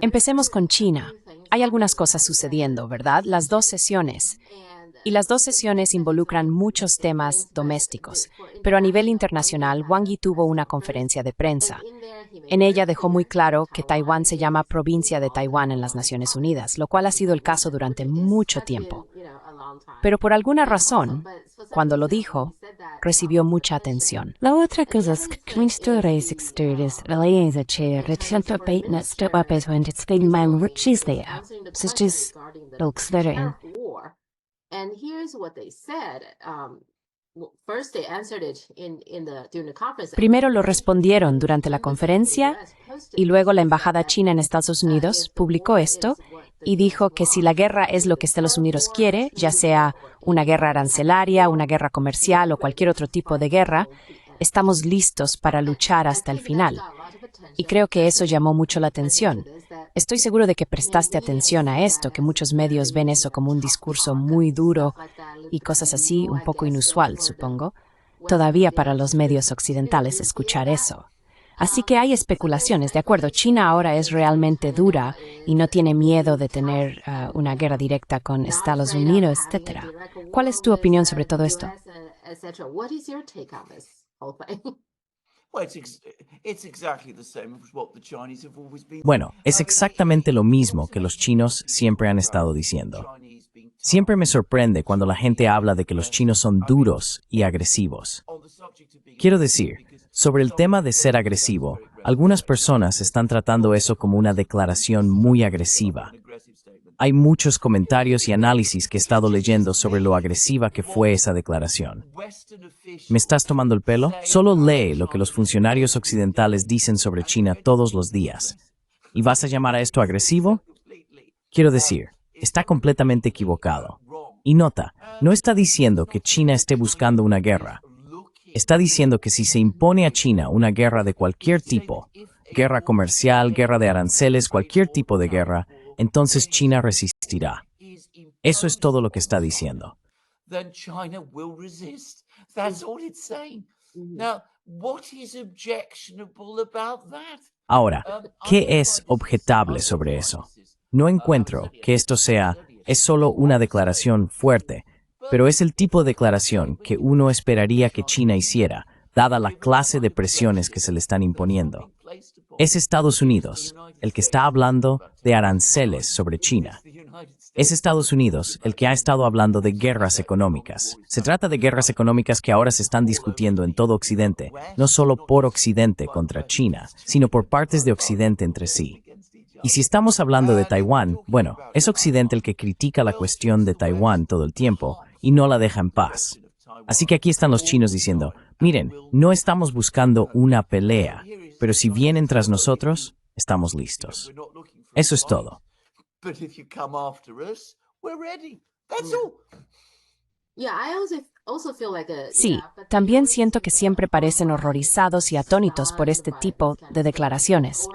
Empecemos con China. Hay algunas cosas sucediendo, ¿verdad? Las dos sesiones. Y las dos sesiones involucran muchos temas domésticos. Pero a nivel internacional, Wang Yi tuvo una conferencia de prensa. En ella dejó muy claro que Taiwán se llama provincia de Taiwán en las Naciones Unidas, lo cual ha sido el caso durante mucho tiempo. Pero por alguna razón, cuando lo dijo, recibió mucha atención. La otra cosa es que historias exteriores relacionadas con el Springman Riches there. Such as Volkswagen. Primero lo respondieron durante la conferencia y luego la Embajada China en Estados Unidos publicó esto y dijo que si la guerra es lo que Estados Unidos quiere, ya sea una guerra arancelaria, una guerra comercial o cualquier otro tipo de guerra, estamos listos para luchar hasta el final. Y creo que eso llamó mucho la atención. Estoy seguro de que prestaste atención a esto, que muchos medios ven eso como un discurso muy duro y cosas así, un poco inusual, supongo. Todavía para los medios occidentales escuchar eso. Así que hay especulaciones, de acuerdo, China ahora es realmente dura y no tiene miedo de tener una guerra directa con Estados Unidos, etc. ¿Cuál es tu opinión sobre todo esto? Bueno, es exactamente lo mismo que los chinos siempre han estado diciendo. Siempre me sorprende cuando la gente habla de que los chinos son duros y agresivos. Quiero decir, sobre el tema de ser agresivo, algunas personas están tratando eso como una declaración muy agresiva. Hay muchos comentarios y análisis que he estado leyendo sobre lo agresiva que fue esa declaración. ¿Me estás tomando el pelo? Solo lee lo que los funcionarios occidentales dicen sobre China todos los días. ¿Y vas a llamar a esto agresivo? Quiero decir, está completamente equivocado. Y nota, no está diciendo que China esté buscando una guerra. Está diciendo que si se impone a China una guerra de cualquier tipo, guerra comercial, guerra de aranceles, cualquier tipo de guerra, entonces China resistirá. Eso es todo lo que está diciendo. Ahora, ¿qué es objetable sobre eso? No encuentro que esto es solo una declaración fuerte, pero es el tipo de declaración que uno esperaría que China hiciera, dada la clase de presiones que se le están imponiendo. Es Estados Unidos el que está hablando de aranceles sobre China. Es Estados Unidos el que ha estado hablando de guerras económicas. Se trata de guerras económicas que ahora se están discutiendo en todo Occidente, no solo por Occidente contra China, sino por partes de Occidente entre sí. Y si estamos hablando de Taiwán, bueno, es Occidente el que critica la cuestión de Taiwán todo el tiempo y no la deja en paz. Así que aquí están los chinos diciendo, miren, no estamos buscando una pelea, pero si vienen tras nosotros, estamos listos. Eso es todo. Sí, también siento que siempre parecen horrorizados y atónitos por este tipo de declaraciones.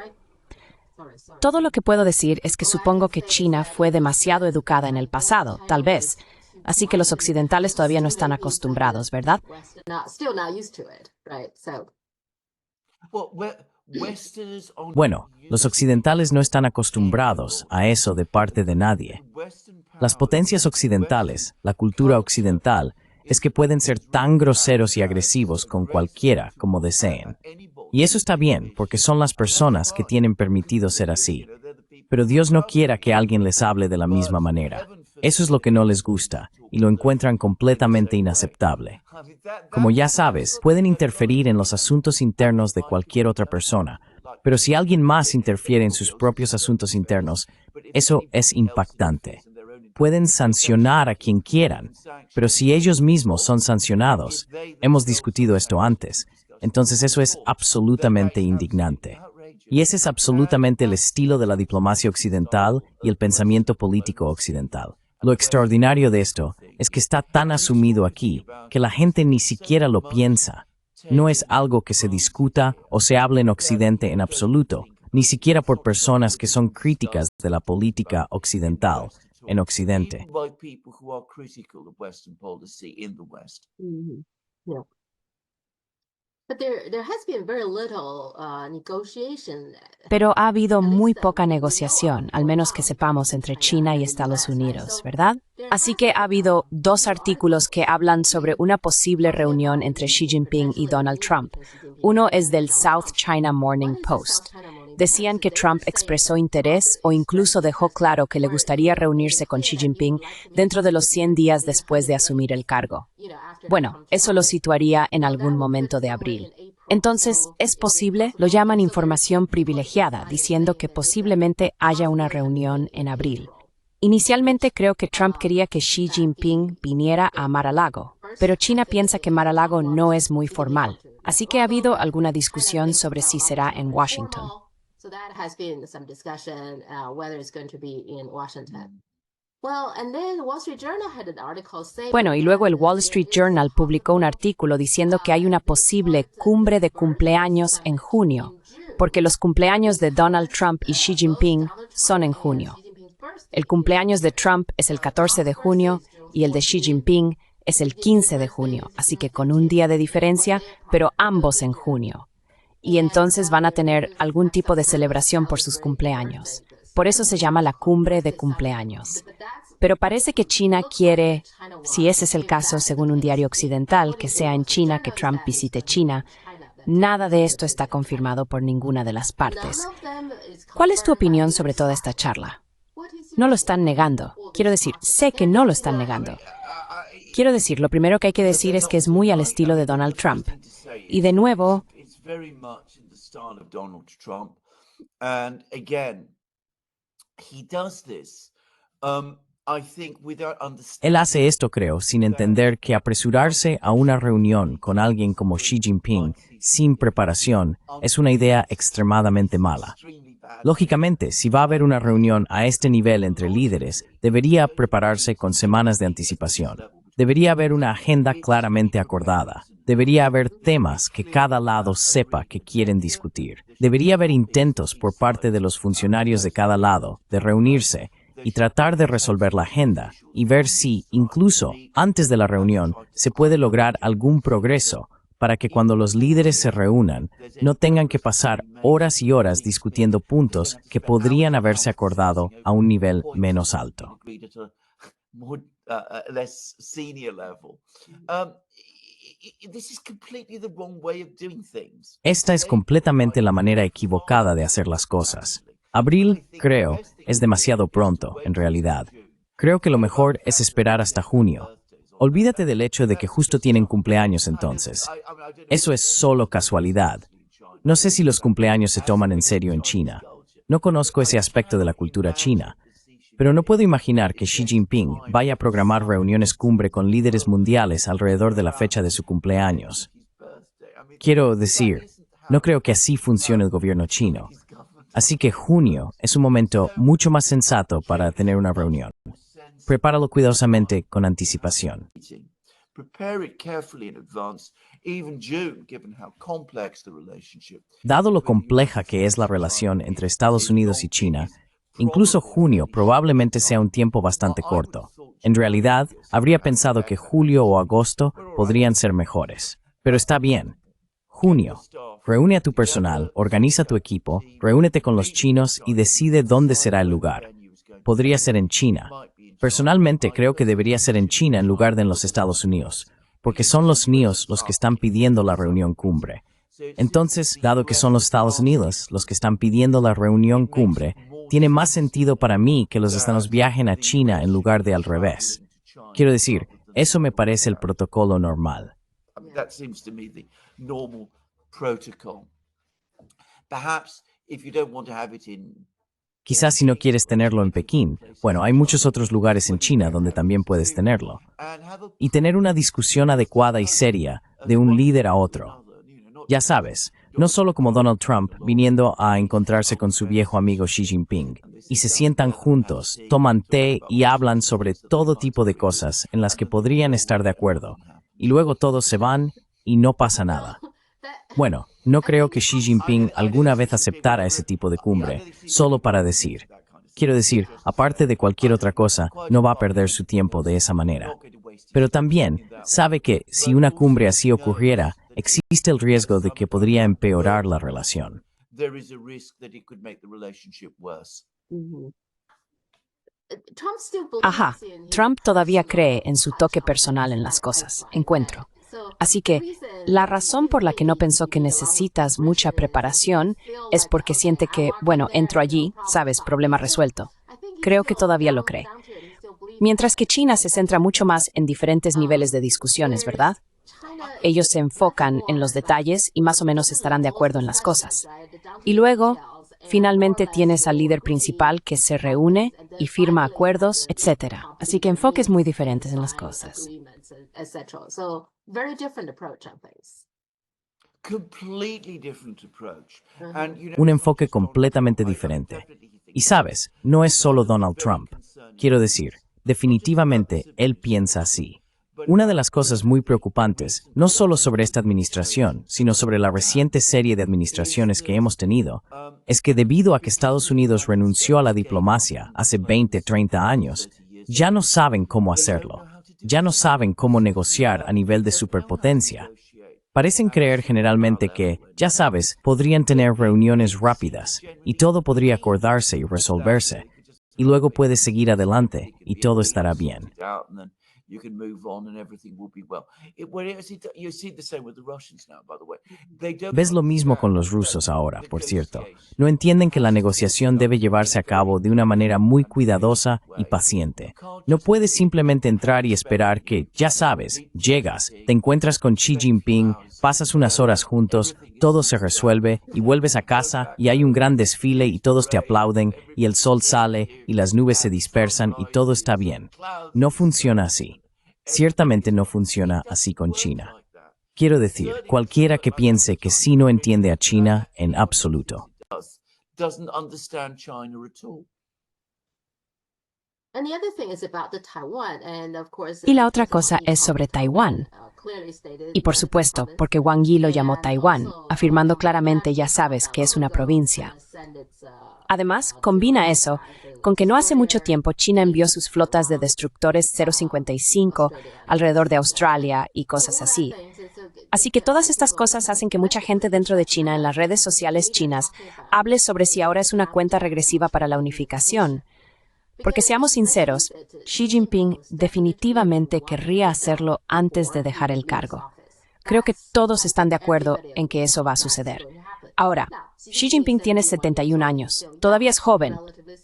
Todo lo que puedo decir es que supongo que China fue demasiado educada en el pasado, tal vez. Así que los occidentales todavía no están acostumbrados, ¿verdad? Bueno, los occidentales no están acostumbrados a eso de parte de nadie. Las potencias occidentales, la cultura occidental, es que pueden ser tan groseros y agresivos con cualquiera como deseen. Y eso está bien, porque son las personas que tienen permitido ser así. Pero Dios no quiera que alguien les hable de la misma manera. Eso es lo que no les gusta, y lo encuentran completamente inaceptable. Como ya sabes, pueden interferir en los asuntos internos de cualquier otra persona, pero si alguien más interfiere en sus propios asuntos internos, eso es impactante. Pueden sancionar a quien quieran, pero si ellos mismos son sancionados, hemos discutido esto antes, entonces eso es absolutamente indignante. Y ese es absolutamente el estilo de la diplomacia occidental y el pensamiento político occidental. Lo extraordinario de esto es que está tan asumido aquí que la gente ni siquiera lo piensa. No es algo que se discuta o se hable en Occidente en absoluto, ni siquiera por personas que son críticas de la política occidental en Occidente. Pero ha habido muy poca negociación, al menos que sepamos, entre China y Estados Unidos, ¿verdad? Así que ha habido dos artículos que hablan sobre una posible reunión entre Xi Jinping y Donald Trump. Uno es del South China Morning Post. Decían que Trump expresó interés o incluso dejó claro que le gustaría reunirse con Xi Jinping dentro de los 100 días después de asumir el cargo. Bueno, eso lo situaría en algún momento de abril. Entonces, ¿es posible? Lo llaman información privilegiada, diciendo que posiblemente haya una reunión en abril. Inicialmente creo que Trump quería que Xi Jinping viniera a Mar-a-Lago, pero China piensa que Mar-a-Lago no es muy formal, así que ha habido alguna discusión sobre si será en Washington. Bueno, y luego el Wall Street Journal publicó un artículo diciendo que hay una posible cumbre de cumpleaños en junio, porque los cumpleaños de Donald Trump y Xi Jinping son en junio. El cumpleaños de Trump es el 14 de junio y el de Xi Jinping es el 15 de junio, así que con un día de diferencia, pero ambos en junio. Y entonces van a tener algún tipo de celebración por sus cumpleaños. Por eso se llama la cumbre de cumpleaños. Pero parece que China quiere, si ese es el caso, según un diario occidental, que sea en China que Trump visite China. Nada de esto está confirmado por ninguna de las partes. ¿Cuál es tu opinión sobre toda esta charla? No lo están negando. Quiero decir, sé que no lo están negando. Quiero decir, lo primero que hay que decir es que es muy al estilo de Donald Trump. Y de nuevo, Él hace esto, creo, sin entender que apresurarse a una reunión con alguien como Xi Jinping sin preparación es una idea extremadamente mala. Lógicamente, si va a haber una reunión a este nivel entre líderes, debería prepararse con semanas de anticipación. Debería haber una agenda claramente acordada. Debería haber temas que cada lado sepa que quieren discutir. Debería haber intentos por parte de los funcionarios de cada lado de reunirse y tratar de resolver la agenda y ver si, incluso antes de la reunión, se puede lograr algún progreso para que cuando los líderes se reúnan no tengan que pasar horas y horas discutiendo puntos que podrían haberse acordado a un nivel menos alto. Esta es completamente la manera equivocada de hacer las cosas. Abril, creo, es demasiado pronto, en realidad. Creo que lo mejor es esperar hasta junio. Olvídate del hecho de que justo tienen cumpleaños entonces. Eso es solo casualidad. No sé si los cumpleaños se toman en serio en China. No conozco ese aspecto de la cultura china. Pero no puedo imaginar que Xi Jinping vaya a programar reuniones cumbre con líderes mundiales alrededor de la fecha de su cumpleaños. Quiero decir, no creo que así funcione el gobierno chino. Así que junio es un momento mucho más sensato para tener una reunión. Prepáralo cuidadosamente con anticipación. Dado lo compleja que es la relación entre Estados Unidos y China, incluso junio probablemente sea un tiempo bastante corto. En realidad, habría pensado que julio o agosto podrían ser mejores. Pero está bien. Junio. Reúne a tu personal, organiza tu equipo, reúnete con los chinos y decide dónde será el lugar. Podría ser en China. Personalmente creo que debería ser en China en lugar de en los Estados Unidos, porque son los míos los que están pidiendo la reunión cumbre. Entonces, dado que son los Estados Unidos los que están pidiendo la reunión cumbre, tiene más sentido para mí que los estados viajen a China en lugar de al revés. Quiero decir, eso me parece el protocolo normal. Quizás si no quieres tenerlo en Pekín, bueno, hay muchos otros lugares en China donde también puedes tenerlo. Y tener una discusión adecuada y seria de un líder a otro. Ya sabes, no solo como Donald Trump viniendo a encontrarse con su viejo amigo Xi Jinping, y se sientan juntos, toman té y hablan sobre todo tipo de cosas en las que podrían estar de acuerdo, y luego todos se van y no pasa nada. Bueno, no creo que Xi Jinping alguna vez aceptara ese tipo de cumbre, solo para decir. Quiero decir, aparte de cualquier otra cosa, no va a perder su tiempo de esa manera. Pero también sabe que, si una cumbre así ocurriera, existe el riesgo de que podría empeorar la relación. Ajá, Trump todavía cree en su toque personal en las cosas, encuentro. Así que la razón por la que no pensó que necesitas mucha preparación es porque siente que, bueno, entro allí, sabes, problema resuelto. Creo que todavía lo cree. Mientras que China se centra mucho más en diferentes niveles de discusiones, ¿verdad? Ellos se enfocan en los detalles y más o menos estarán de acuerdo en las cosas. Y luego, finalmente tienes al líder principal que se reúne y firma acuerdos, etc. Así que enfoques muy diferentes en las cosas. Un enfoque completamente diferente. Y sabes, no es solo Donald Trump. Quiero decir, definitivamente él piensa así. Una de las cosas muy preocupantes, no solo sobre esta administración, sino sobre la reciente serie de administraciones que hemos tenido, es que debido a que Estados Unidos renunció a la diplomacia hace 20, 30 años, ya no saben cómo hacerlo. Ya no saben cómo negociar a nivel de superpotencia. Parecen creer generalmente que, ya sabes, podrían tener reuniones rápidas y todo podría acordarse y resolverse. Y luego puedes seguir adelante y todo estará bien. Ves lo mismo con los rusos ahora, por cierto. No entienden que la negociación debe llevarse a cabo de una manera muy cuidadosa y paciente. No puedes simplemente entrar y esperar que, ya sabes, llegas, te encuentras con Xi Jinping, pasas unas horas juntos, todo se resuelve y vuelves a casa y hay un gran desfile y todos te aplauden y el sol sale y las nubes se dispersan y todo está bien. No funciona así. Ciertamente no funciona así con China. Quiero decir, cualquiera que piense que sí no entiende a China en absoluto. Y la otra cosa es sobre Taiwán. Y por supuesto, porque Wang Yi lo llamó Taiwán, afirmando claramente, ya sabes, que es una provincia. Además, combina eso con que no hace mucho tiempo China envió sus flotas de destructores 055 alrededor de Australia y cosas así. Así que todas estas cosas hacen que mucha gente dentro de China en las redes sociales chinas hable sobre si ahora es una cuenta regresiva para la unificación. Porque seamos sinceros, Xi Jinping definitivamente querría hacerlo antes de dejar el cargo. Creo que todos están de acuerdo en que eso va a suceder. Ahora, Xi Jinping tiene 71 años. Todavía es joven,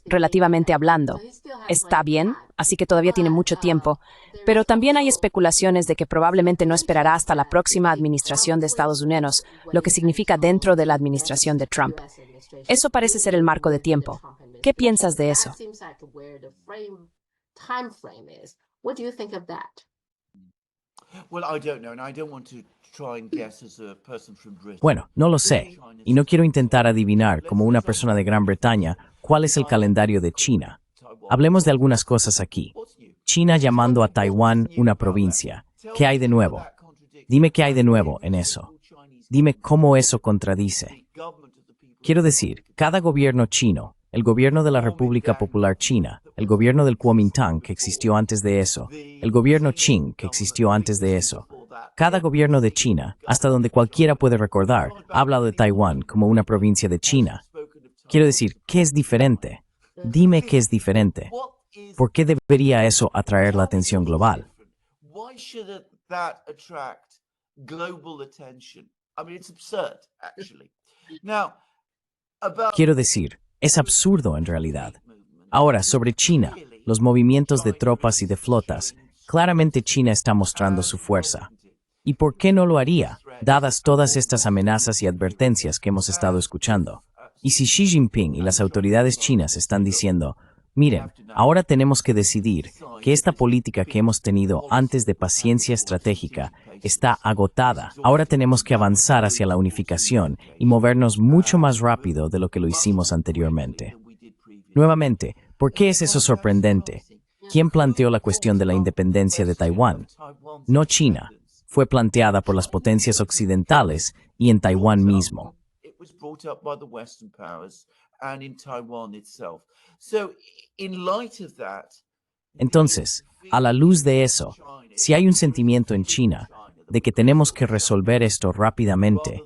relativamente hablando. Está bien, así que todavía tiene mucho tiempo. Pero también hay especulaciones de que probablemente no esperará hasta la próxima administración de Estados Unidos, lo que significa dentro de la administración de Trump. Eso parece ser el marco de tiempo. ¿Qué piensas de eso? Bueno, no lo sé, y no quiero intentar adivinar, como una persona de Gran Bretaña, cuál es el calendario de China. Hablemos de algunas cosas aquí. China llamando a Taiwán una provincia. ¿Qué hay de nuevo? Dime qué hay de nuevo en eso. Dime cómo eso contradice. Quiero decir, cada gobierno chino, el gobierno de la República Popular China, el gobierno del Kuomintang que existió antes de eso, el gobierno Qing que existió antes de eso, cada gobierno de China, hasta donde cualquiera puede recordar, ha hablado de Taiwán como una provincia de China. Quiero decir, ¿qué es diferente? Dime qué es diferente. ¿Por qué debería eso atraer la atención global? Quiero decir, es absurdo en realidad. Ahora, sobre China, los movimientos de tropas y de flotas, claramente China está mostrando su fuerza. ¿Y por qué no lo haría, dadas todas estas amenazas y advertencias que hemos estado escuchando? Y si Xi Jinping y las autoridades chinas están diciendo, miren, ahora tenemos que decidir que esta política que hemos tenido antes de paciencia estratégica está agotada. Ahora tenemos que avanzar hacia la unificación y movernos mucho más rápido de lo que lo hicimos anteriormente. Nuevamente, ¿por qué es eso sorprendente? ¿Quién planteó la cuestión de la independencia de Taiwán? No China. Fue planteada por las potencias occidentales y en Taiwán mismo. Entonces, a la luz de eso, si hay un sentimiento en China, de que tenemos que resolver esto rápidamente,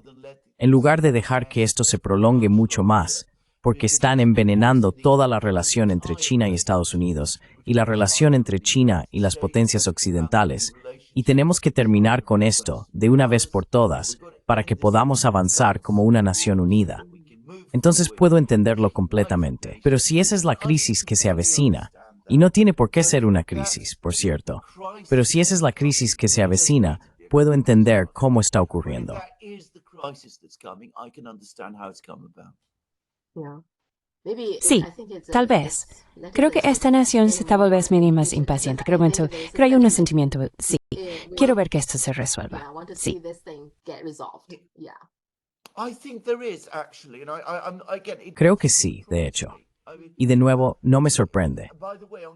en lugar de dejar que esto se prolongue mucho más, porque están envenenando toda la relación entre China y Estados Unidos y la relación entre China y las potencias occidentales, y tenemos que terminar con esto de una vez por todas para que podamos avanzar como una nación unida. Entonces puedo entenderlo completamente. Pero si esa es la crisis que se avecina, y no tiene por qué ser una crisis, por cierto, pero si esa es la crisis que se avecina, puedo entender cómo está ocurriendo. Sí, tal vez. Creo que esta nación se está volviendo más impaciente. Creo que hay un sentimiento, sí. Quiero ver que esto se resuelva. Sí. Creo que sí, de hecho. Y de nuevo, no me sorprende.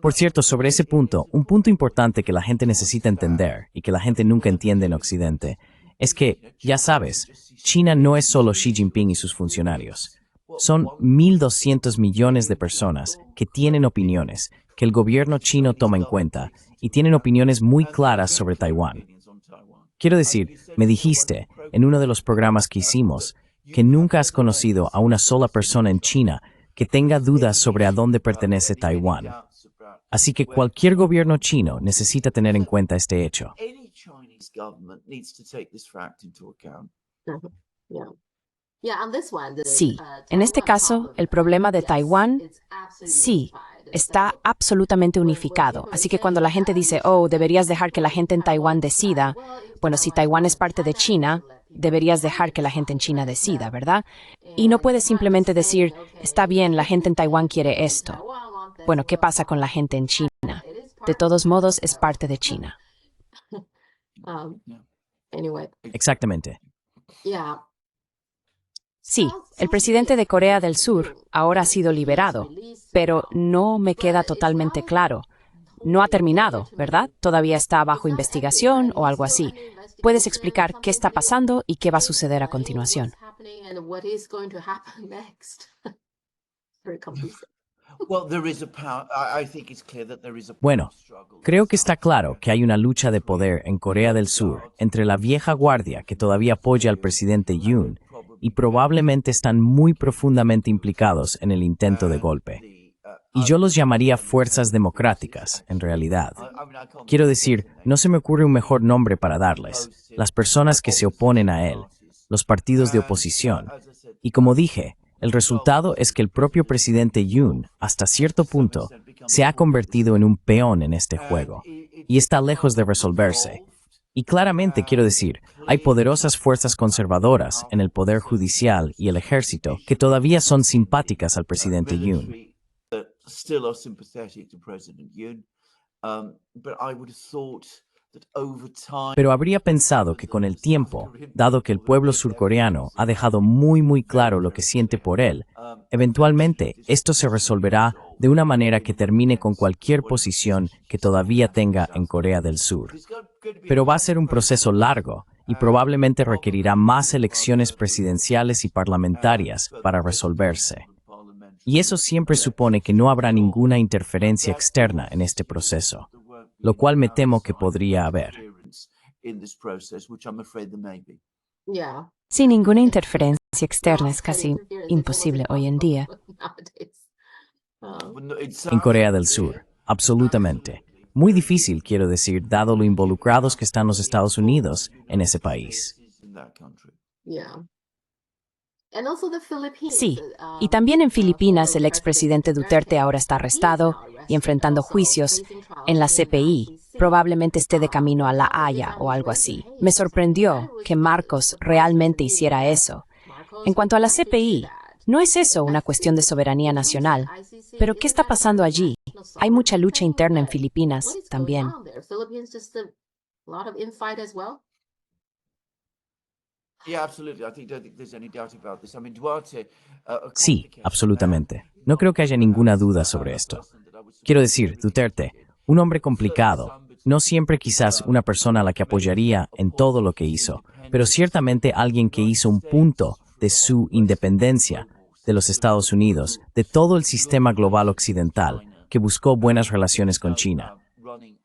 Por cierto, sobre ese punto, un punto importante que la gente necesita entender y que la gente nunca entiende en Occidente, es que, ya sabes, China no es solo Xi Jinping y sus funcionarios. Son 1.200 millones de personas que tienen opiniones, que el gobierno chino toma en cuenta, y tienen opiniones muy claras sobre Taiwán. Quiero decir, me dijiste, en uno de los programas que hicimos, que nunca has conocido a una sola persona en China que tenga dudas sobre a dónde pertenece Taiwán. Así que cualquier gobierno chino necesita tener en cuenta este hecho. Sí, en este caso, el problema de Taiwán, sí, está absolutamente unificado. Así que cuando la gente dice, oh, deberías dejar que la gente en Taiwán decida, bueno, si Taiwán es parte de China, deberías dejar que la gente en China decida, ¿verdad? Y no puedes simplemente decir, está bien, la gente en Taiwán quiere esto. Bueno, ¿qué pasa con la gente en China? De todos modos, es parte de China. Exactamente. Sí, el presidente de Corea del Sur ahora ha sido liberado, pero no me queda totalmente claro. No ha terminado, ¿verdad? Todavía está bajo investigación o algo así. ¿Puedes explicar qué está pasando y qué va a suceder a continuación? Bueno, creo que está claro que hay una lucha de poder en Corea del Sur entre la vieja guardia que todavía apoya al presidente Yoon y probablemente están muy profundamente implicados en el intento de golpe. Y yo los llamaría fuerzas democráticas, en realidad. Quiero decir, no se me ocurre un mejor nombre para darles. Las personas que se oponen a él, los partidos de oposición. Y como dije, el resultado es que el propio presidente Yoon, hasta cierto punto, se ha convertido en un peón en este juego. Y está lejos de resolverse. Y claramente, quiero decir, hay poderosas fuerzas conservadoras en el poder judicial y el ejército que todavía son simpáticas al presidente Yoon. Pero habría pensado que con el tiempo, dado que el pueblo surcoreano ha dejado muy claro lo que siente por él, eventualmente esto se resolverá de una manera que termine con cualquier posición que todavía tenga en Corea del Sur. Pero va a ser un proceso largo y probablemente requerirá más elecciones presidenciales y parlamentarias para resolverse. Y eso siempre supone que no habrá ninguna interferencia externa en este proceso, lo cual me temo que podría haber. Sin ninguna interferencia externa es casi imposible hoy en día. En Corea del Sur, absolutamente. Muy difícil, quiero decir, dado lo involucrados que están los Estados Unidos en ese país. Sí, y también en Filipinas el expresidente Duterte ahora está arrestado y enfrentando juicios en la CPI. Probablemente esté de camino a La Haya o algo así. Me sorprendió que Marcos realmente hiciera eso. En cuanto a la CPI, no es eso una cuestión de soberanía nacional. Pero ¿qué está pasando allí? Hay mucha lucha interna en Filipinas también. Sí, absolutamente. No creo que haya ninguna duda sobre esto. Quiero decir, Duterte, un hombre complicado, no siempre quizás una persona a la que apoyaría en todo lo que hizo, pero ciertamente alguien que hizo un punto de su independencia de los Estados Unidos, de todo el sistema global occidental, que buscó buenas relaciones con China.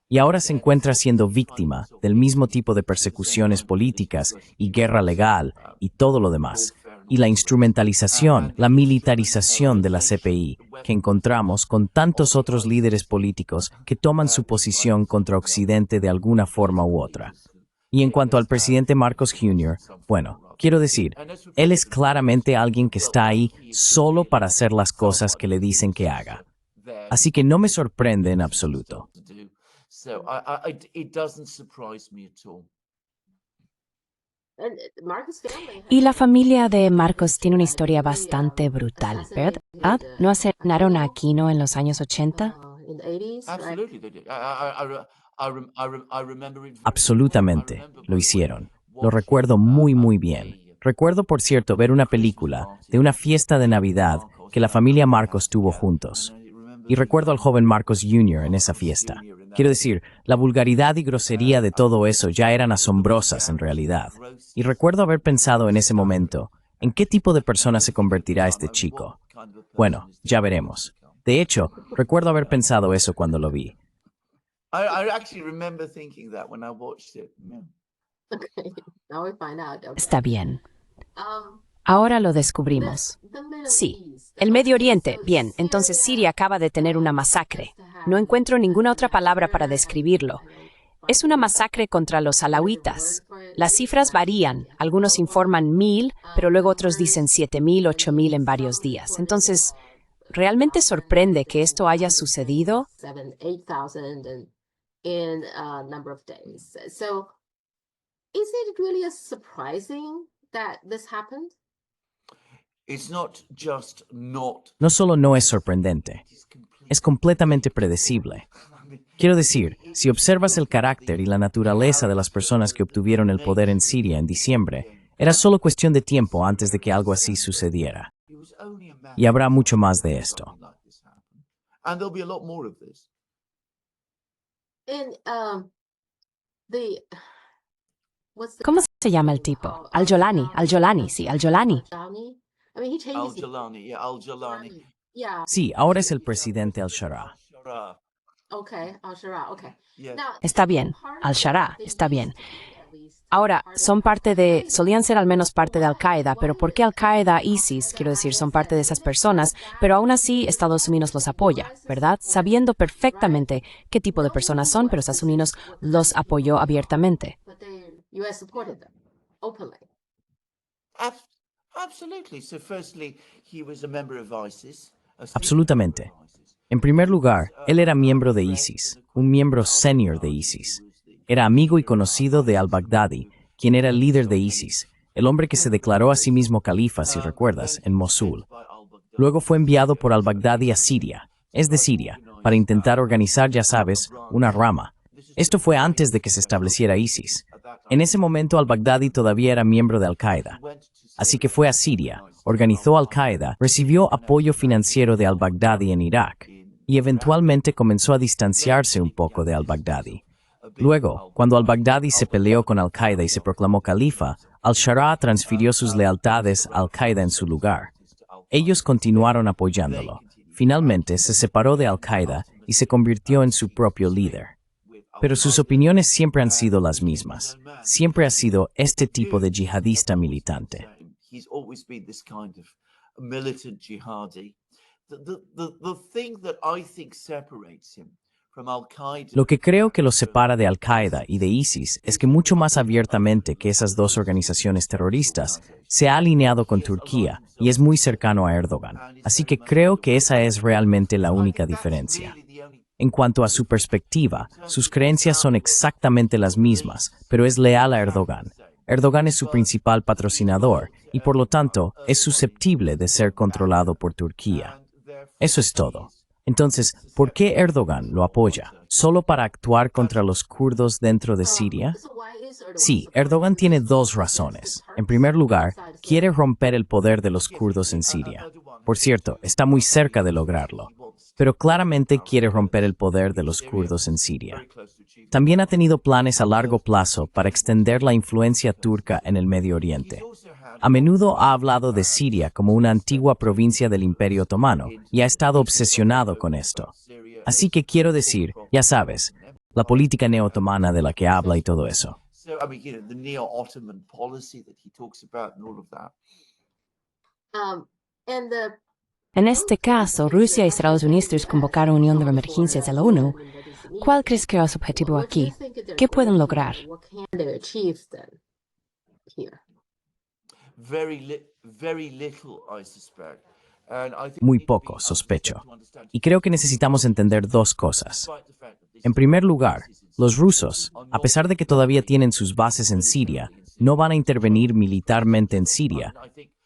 y ahora se encuentra siendo víctima del mismo tipo de persecuciones políticas y guerra legal y todo lo demás, y la instrumentalización, la militarización de la CPI que encontramos con tantos otros líderes políticos que toman su posición contra Occidente de alguna forma u otra. Y en cuanto al presidente Marcos Jr., bueno, quiero decir, él es claramente alguien que está ahí solo para hacer las cosas que le dicen que haga. Así que no me sorprende en absoluto. Y la familia de Marcos tiene una historia bastante brutal, ¿verdad? ¿No asesinaron a Aquino en los años 80? Absolutamente, lo hicieron. Lo recuerdo muy bien. Recuerdo, por cierto, ver una película de una fiesta de Navidad que la familia Marcos tuvo juntos. Y recuerdo al joven Marcos Jr. en esa fiesta. Quiero decir, la vulgaridad y grosería de todo eso ya eran asombrosas en realidad. Y recuerdo haber pensado en ese momento, ¿en qué tipo de persona se convertirá este chico? Bueno, ya veremos. De hecho, recuerdo haber pensado eso cuando lo vi. Está bien. Ahora lo descubrimos. Sí, el Medio Oriente. Bien, entonces Siria acaba de tener una masacre. No encuentro ninguna otra palabra para describirlo. Es una masacre contra los alawitas. Las cifras varían. Algunos informan 1,000, pero luego otros dicen 7,000, 8,000 en varios días. Entonces, ¿realmente sorprende que esto haya sucedido? No solo no es sorprendente, es completamente predecible. Quiero decir, si observas el carácter y la naturaleza de las personas que obtuvieron el poder en Siria en diciembre, era solo cuestión de tiempo antes de que algo así sucediera. Y habrá mucho más de esto. ¿Cómo se llama el tipo? Al-Jolani, sí, Al-Jolani. Sí, ahora es el presidente al-Shara. Está bien, Al-Shara, está bien. Ahora, solían ser al menos parte de Al-Qaeda, pero ¿por qué Al-Qaeda, ISIS, quiero decir, son parte de esas personas, pero aún así Estados Unidos los apoya, ¿verdad? Sabiendo perfectamente qué tipo de personas son, pero Estados Unidos los apoyó abiertamente. Absolutamente. En primer lugar, él era miembro de ISIS, un miembro senior de ISIS. Era amigo y conocido de al-Baghdadi, quien era el líder de ISIS, el hombre que se declaró a sí mismo califa, si recuerdas, en Mosul. Luego fue enviado por al-Baghdadi a Siria, para intentar organizar, ya sabes, una rama. Esto fue antes de que se estableciera ISIS. En ese momento al-Baghdadi todavía era miembro de Al-Qaeda. Así que fue a Siria, organizó Al-Qaeda, recibió apoyo financiero de al-Baghdadi en Irak y eventualmente comenzó a distanciarse un poco de al-Baghdadi. Luego, cuando al-Baghdadi se peleó con Al-Qaeda y se proclamó califa, al-Shara transfirió sus lealtades a Al-Qaeda en su lugar. Ellos continuaron apoyándolo. Finalmente se separó de Al-Qaeda y se convirtió en su propio líder. Pero sus opiniones siempre han sido las mismas. Siempre ha sido este tipo de yihadista militante. Lo que creo que los separa de Al-Qaeda y de ISIS es que mucho más abiertamente que esas dos organizaciones terroristas, se ha alineado con Turquía y es muy cercano a Erdogan. Así que creo que esa es realmente la única diferencia. En cuanto a su perspectiva, sus creencias son exactamente las mismas, pero es leal a Erdogan. Erdogan es su principal patrocinador y por lo tanto es susceptible de ser controlado por Turquía. Eso es todo. Entonces, ¿por qué Erdogan lo apoya? ¿Solo para actuar contra los kurdos dentro de Siria? Sí, Erdogan tiene dos razones. En primer lugar, quiere romper el poder de los kurdos en Siria. Por cierto, está muy cerca de lograrlo. Pero claramente quiere romper el poder de los kurdos en Siria. También ha tenido planes a largo plazo para extender la influencia turca en el Medio Oriente. A menudo ha hablado de Siria como una antigua provincia del Imperio Otomano y ha estado obsesionado con esto. Así que quiero decir, ya sabes, La política neo-otomana de la que habla y todo eso. So, I mean, the neo-Ottoman policy that he talks about and all of that. En este caso, Rusia y Estados Unidos convocaron unión de emergencias de la ONU. ¿Cuál crees que es el objetivo aquí? ¿Qué pueden lograr? Very little, I suspect. And I think Muy we need to poco, be sospecho. to understand Y creo que necesitamos entender dos cosas. En primer lugar, los rusos, a pesar de que todavía tienen sus bases en Siria, no van a intervenir militarmente en Siria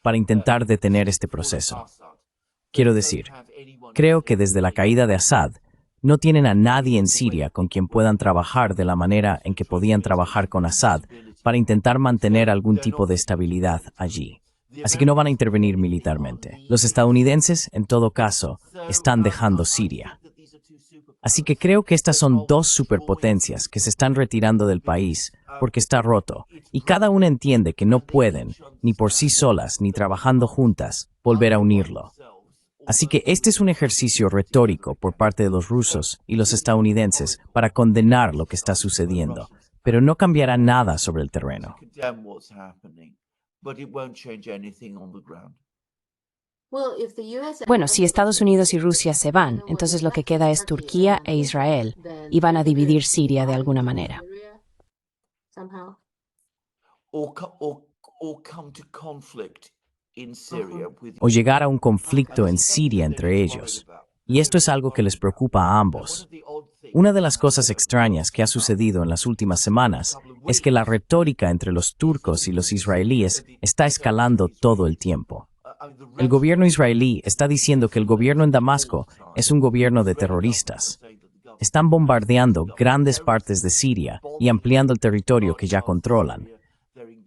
para intentar detener este proceso. Quiero decir, creo que desde la caída de Assad, no tienen a nadie en Siria con quien puedan trabajar de la manera en que podían trabajar con Assad para intentar mantener algún tipo de estabilidad allí. Así que no van a intervenir militarmente. Los estadounidenses, en todo caso, están dejando Siria. Así que creo que estas son dos superpotencias que se están retirando del país porque está roto, y cada una entiende que no pueden, ni por sí solas, ni trabajando juntas, volver a unirlo. Así que este es un ejercicio retórico por parte de los rusos y los estadounidenses para condenar lo que está sucediendo, pero no cambiará nada sobre el terreno. condemn what's happening, but it won't change anything on the ground. Bueno, si Estados Unidos y Rusia se van, entonces lo que queda es Turquía e Israel, y van a dividir Siria de alguna manera. Or come to conflict in Syria with O llegar a un conflicto en Siria entre ellos. Y esto es algo que les preocupa a ambos. Una de las cosas extrañas que ha sucedido en las últimas semanas es que la retórica entre los turcos y los israelíes está escalando todo el tiempo. El gobierno israelí está diciendo que el gobierno en Damasco es un gobierno de terroristas. Están bombardeando grandes partes de Siria y ampliando el territorio que ya controlan.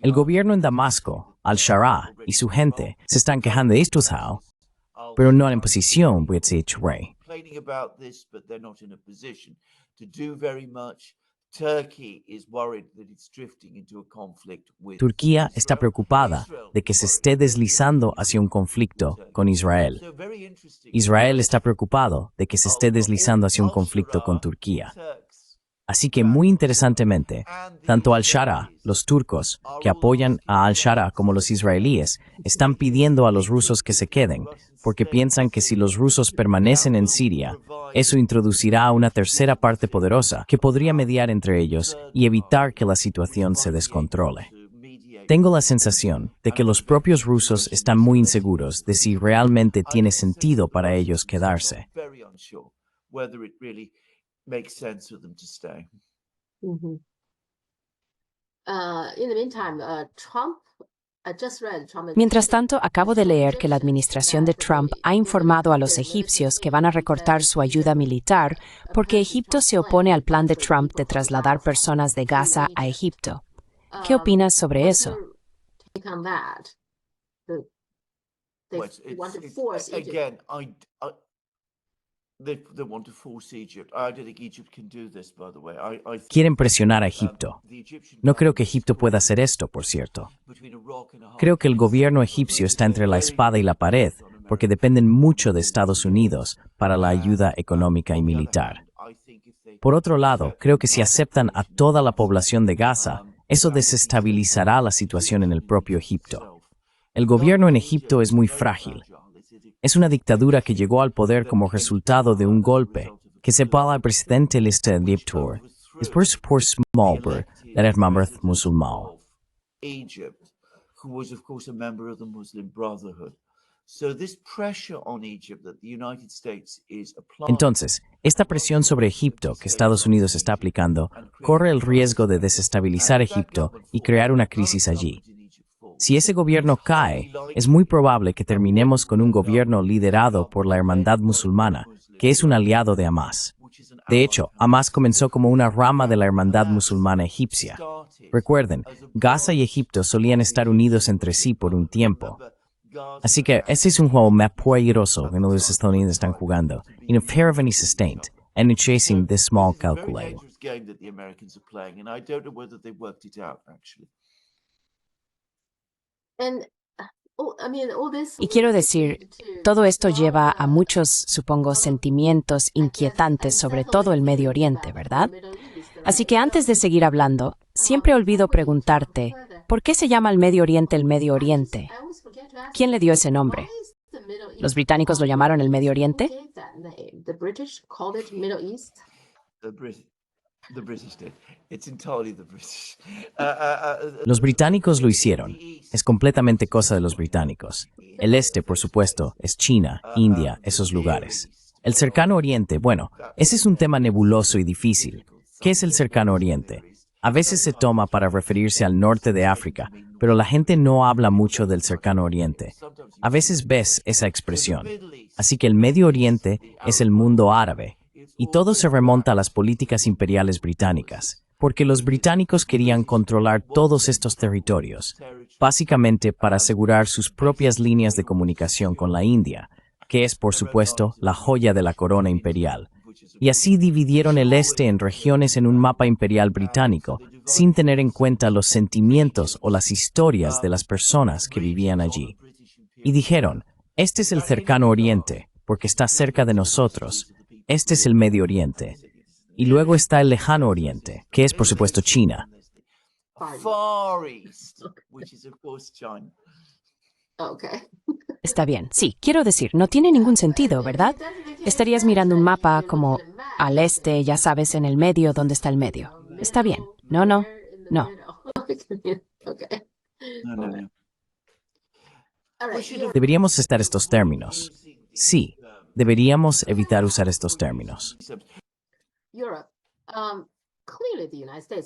El gobierno en Damasco, al-Shara y su gente se están quejando de esto, pero no en posición de complaining about this, but they're not in a position to do very much. Turkey is worried that it's drifting into a conflict with Turquía está Israel. preocupada de que se esté deslizando hacia un conflicto con Israel. So very interesting. Israel está preocupado de que se esté deslizando hacia un conflicto con Turquía. Turks Así que muy interesantemente, tanto al-Shara, los turcos, que apoyan a al-Shara como los israelíes, están pidiendo a los rusos que se queden, porque piensan que si los rusos permanecen en Siria, eso introducirá una tercera parte poderosa que podría mediar entre ellos y evitar que la situación se descontrole. Tengo la sensación de que los propios rusos están muy inseguros de si realmente tiene sentido para ellos quedarse. very unsure whether it really makes sense for them to stay. Mientras tanto, acabo de leer que la administración de Trump ha informado a los egipcios que van a recortar su ayuda militar porque Egipto se opone al plan de Trump de trasladar personas de Gaza a Egipto. ¿Qué opinas sobre eso? Well, again, they want to force Egypt. I don't think Egypt can do this, by the way. I think, Quieren presionar a Egipto. the Egyptian No creo que Egipto pueda hacer esto, por cierto. between a rock and a hard Creo que el gobierno egipcio está entre la espada y la pared porque dependen mucho de Estados Unidos para la ayuda económica y militar. I think if they Por otro lado, creo que si aceptan a toda la población de Gaza, eso desestabilizará la situación en el propio Egipto. El gobierno en Egipto es muy frágil. Es una dictadura que llegó al poder como resultado de un golpe que separó al presidente lista de Egipto. Después por Smallbur, la hermandad musulmana. Egypt, who was of course a member of the Muslim Brotherhood. So this pressure on Egypt that the United States is applying. Entonces, esta presión sobre Egipto que Estados Unidos está aplicando corre el riesgo de desestabilizar Egipto y crear una crisis allí. Si ese gobierno cae, es muy probable que terminemos con un gobierno liderado por la Hermandad Musulmana, que es un aliado de Hamas. De hecho, Hamas comenzó como una rama de la Hermandad Musulmana egipcia. Recuerden, Gaza y Egipto solían estar unidos entre sí por un tiempo. Así que ese es un juego más peligroso que los estadounidenses están jugando, in a pair of any sustained, and in chasing this small Very calculator. dangerous game that the Americans are playing, and I don't know whether they worked it out actually. Y quiero decir, todo esto lleva a muchos, supongo, sentimientos inquietantes sobre todo el Medio Oriente, ¿verdad? Así que antes de seguir hablando, siempre olvido preguntarte, ¿por qué se llama el Medio Oriente el Medio Oriente? ¿Quién le dio ese nombre? ¿Los británicos lo llamaron el Medio Oriente? The British did. It's entirely the British. Los británicos lo hicieron. Es completamente cosa de los británicos. El este, por supuesto, es China, India, esos lugares. El Cercano Oriente, bueno, ese es un tema nebuloso y difícil. ¿Qué es el Cercano Oriente? A veces se toma para referirse al norte de África, pero la gente no habla mucho del Cercano Oriente. A veces ves esa expresión. Así que el Medio Oriente es el mundo árabe. Y todo se remonta a las políticas imperiales británicas, porque los británicos querían controlar todos estos territorios, básicamente para asegurar sus propias líneas de comunicación con la India, que es, por supuesto, la joya de la corona imperial. Y así dividieron el este en regiones en un mapa imperial británico, sin tener en cuenta los sentimientos o las historias de las personas que vivían allí. Y dijeron, este es el Cercano Oriente, porque está cerca de nosotros. Este es el Medio Oriente. Y luego está el Lejano Oriente, que es por supuesto China. Far East, which is of course China. Está bien, sí, quiero decir, no tiene ningún sentido, ¿verdad? Estarías mirando un mapa como al este, ya sabes, en el medio, ¿dónde está el medio? Está bien. No. No. Deberíamos estar estos términos. Sí, deberíamos evitar usar estos términos.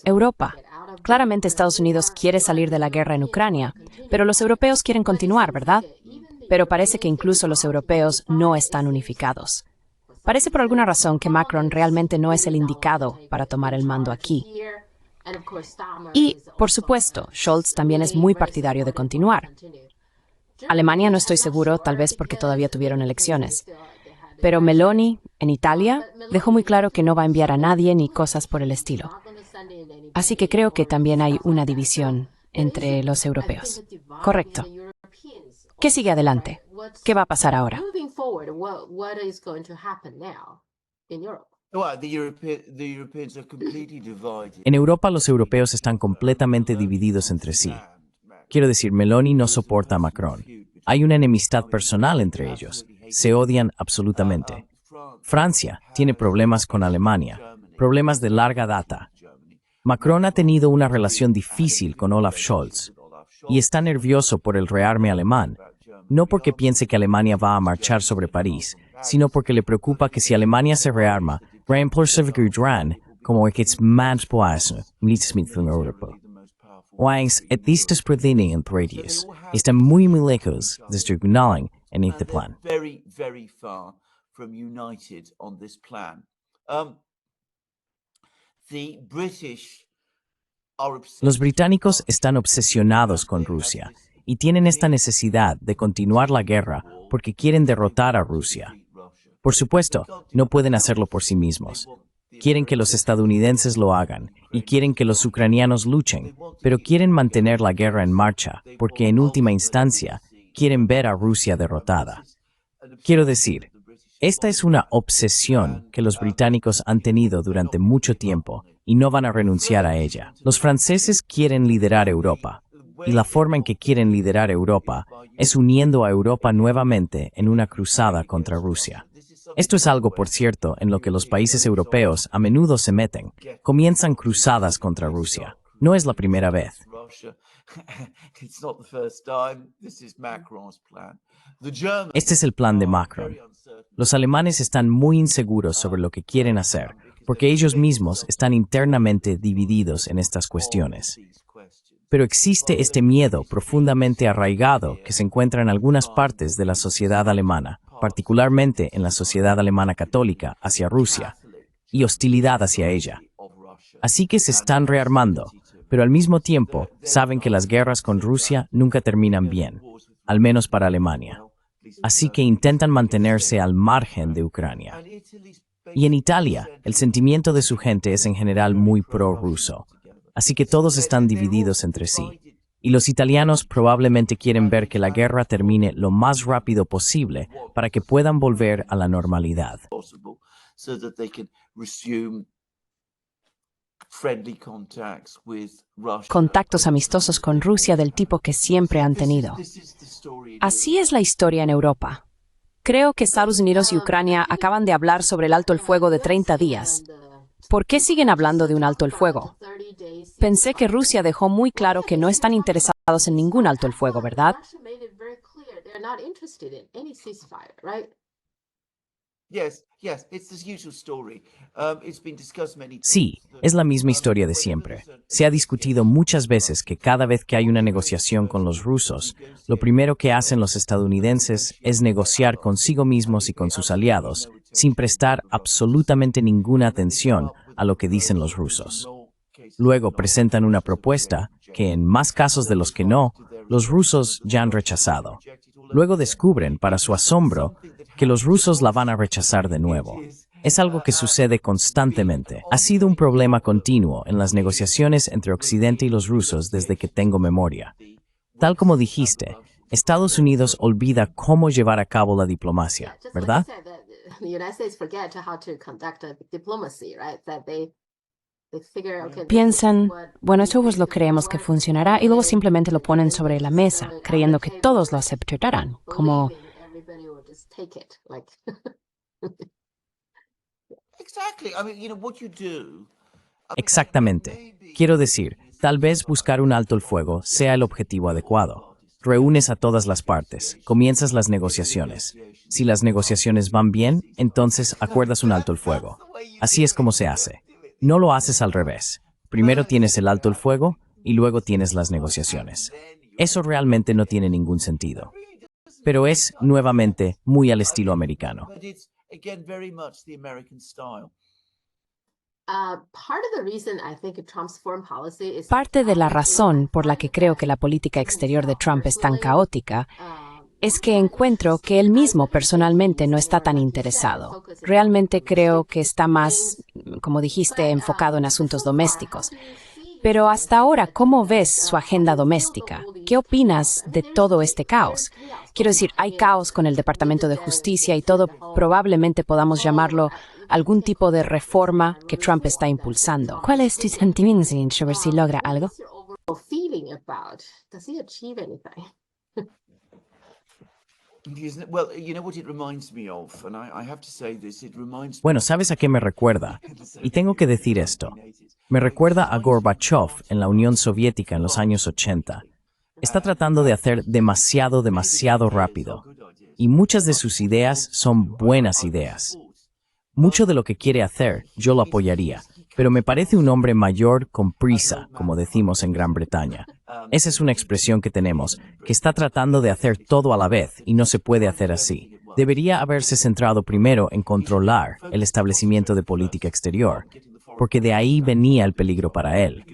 Europa. Claramente Estados Unidos quiere salir de la guerra en Ucrania, pero los europeos quieren continuar, ¿verdad? Pero parece que incluso los europeos no están unificados. Parece por alguna razón que Macron realmente no es el indicado para tomar el mando aquí. Y, por supuesto, Scholz también es muy partidario de continuar. Alemania no estoy seguro, tal vez porque todavía tuvieron elecciones. Pero Meloni, en Italia, dejó muy claro que no va a enviar a nadie ni cosas por el estilo. Así que creo que también hay una división entre los europeos. Correcto. ¿Qué sigue adelante? ¿Qué va a pasar ahora? En Europa los europeos están completamente divididos entre sí. Quiero decir, Meloni no soporta a Macron. Hay una enemistad personal entre ellos. Se odian absolutamente. Francia tiene problemas con Alemania, problemas de larga data. Macron ha tenido una relación difícil con Olaf Scholz y está nervioso por el rearme alemán, no porque piense que Alemania va a marchar sobre París, sino porque le preocupa que si Alemania se rearma, como que en Europa. Wangs at least provienen radius. Están muy lejos de unirse en este plan. Very far from united on this plan. The British are Los británicos están obsesionados con Rusia y tienen esta necesidad de continuar la guerra porque quieren derrotar a Rusia. Por supuesto, no pueden hacerlo por sí mismos. Quieren que los estadounidenses lo hagan y quieren que los ucranianos luchen, pero quieren mantener la guerra en marcha porque en última instancia quieren ver a Rusia derrotada. Quiero decir, esta es una obsesión que los británicos han tenido durante mucho tiempo y no van a renunciar a ella. Los franceses quieren liderar Europa, y la forma en que quieren liderar Europa es uniendo a Europa nuevamente en una cruzada contra Rusia. Esto es algo, por cierto, en lo que los países europeos a menudo se meten. Comienzan cruzadas contra Rusia. No es la primera vez. Este es el plan de Macron. Los alemanes están muy inseguros sobre lo que quieren hacer, porque ellos mismos están internamente divididos en estas cuestiones. Pero existe este miedo profundamente arraigado que se encuentra en algunas partes de la sociedad alemana, particularmente en la sociedad alemana católica, hacia Rusia, y hostilidad hacia ella. Así que se están rearmando, pero al mismo tiempo saben que las guerras con Rusia nunca terminan bien, al menos para Alemania. Así que intentan mantenerse al margen de Ucrania. Y en Italia, el sentimiento de su gente es en general muy pro-ruso. Así que todos están divididos entre sí. Y los italianos probablemente quieren ver que la guerra termine lo más rápido posible para que puedan volver a la normalidad. friendly contacts with Russia. Contactos amistosos con Rusia del tipo que siempre han tenido. This is the story. Así es la historia en Europa. Creo que Estados Unidos y Ucrania acaban de hablar sobre el alto el fuego de 30 días. ¿Por qué siguen hablando de un alto el fuego? Pensé que Rusia dejó muy claro que no están interesados en ningún alto el fuego, ¿verdad? Yes, it's the usual story. It's been discussed many times. Sí, es la misma historia de siempre. Se ha discutido muchas veces que cada vez que hay una negociación con los rusos, lo primero que hacen los estadounidenses es negociar consigo mismos y con sus aliados, sin prestar absolutamente ninguna atención a lo que dicen los rusos. Luego presentan una propuesta que, en más casos de los que no, los rusos ya han rechazado. Luego descubren, para su asombro, que los rusos la van a rechazar de nuevo. Es algo que sucede constantemente. Ha sido un problema continuo en las negociaciones entre Occidente y los rusos desde que tengo memoria. Tal como dijiste, Estados Unidos olvida cómo llevar a cabo la diplomacia, ¿verdad? Piensan, bueno, eso es lo que creemos que funcionará y luego simplemente lo ponen sobre la mesa, creyendo que todos lo aceptarán, como... Exactly. I mean, what you do. Exactamente. Quiero decir, tal vez buscar un alto el fuego sea el objetivo adecuado. Reúnes a todas las partes, comienzas las negociaciones. Si las negociaciones van bien, entonces acuerdas un alto el fuego. Así es como se hace. No lo haces al revés. Primero tienes el alto el fuego y luego tienes las negociaciones. Eso realmente no tiene ningún sentido. Pero es, nuevamente, muy al estilo americano. But it's, again, very much the American style. Parte de la razón por la que creo que la política exterior de Trump es tan caótica es que encuentro que él mismo personalmente no está tan interesado. Realmente creo que está más, como dijiste, enfocado en asuntos domésticos. Pero hasta ahora, ¿cómo ves su agenda doméstica? ¿Qué opinas de todo este caos? Quiero decir, hay caos con el Departamento de Justicia y todo, probablemente podamos llamarlo algún tipo de reforma que Trump está impulsando. ¿Cuál es tu sentimiento sobre si logra algo? Well, you know what it reminds me of, and I have to say this, it reminds me Bueno, ¿sabes a qué me recuerda? Y tengo que decir esto. Me recuerda a Gorbachev en la Unión Soviética en los años 80. Está tratando de hacer demasiado rápido. Y muchas de sus ideas son buenas ideas. Mucho de lo que quiere hacer, yo lo apoyaría. Pero me parece un hombre mayor con prisa, como decimos en Gran Bretaña. Esa es una expresión que tenemos, que está tratando de hacer todo a la vez y no se puede hacer así. Debería haberse centrado primero en controlar el establecimiento de política exterior, porque de ahí venía el peligro para él.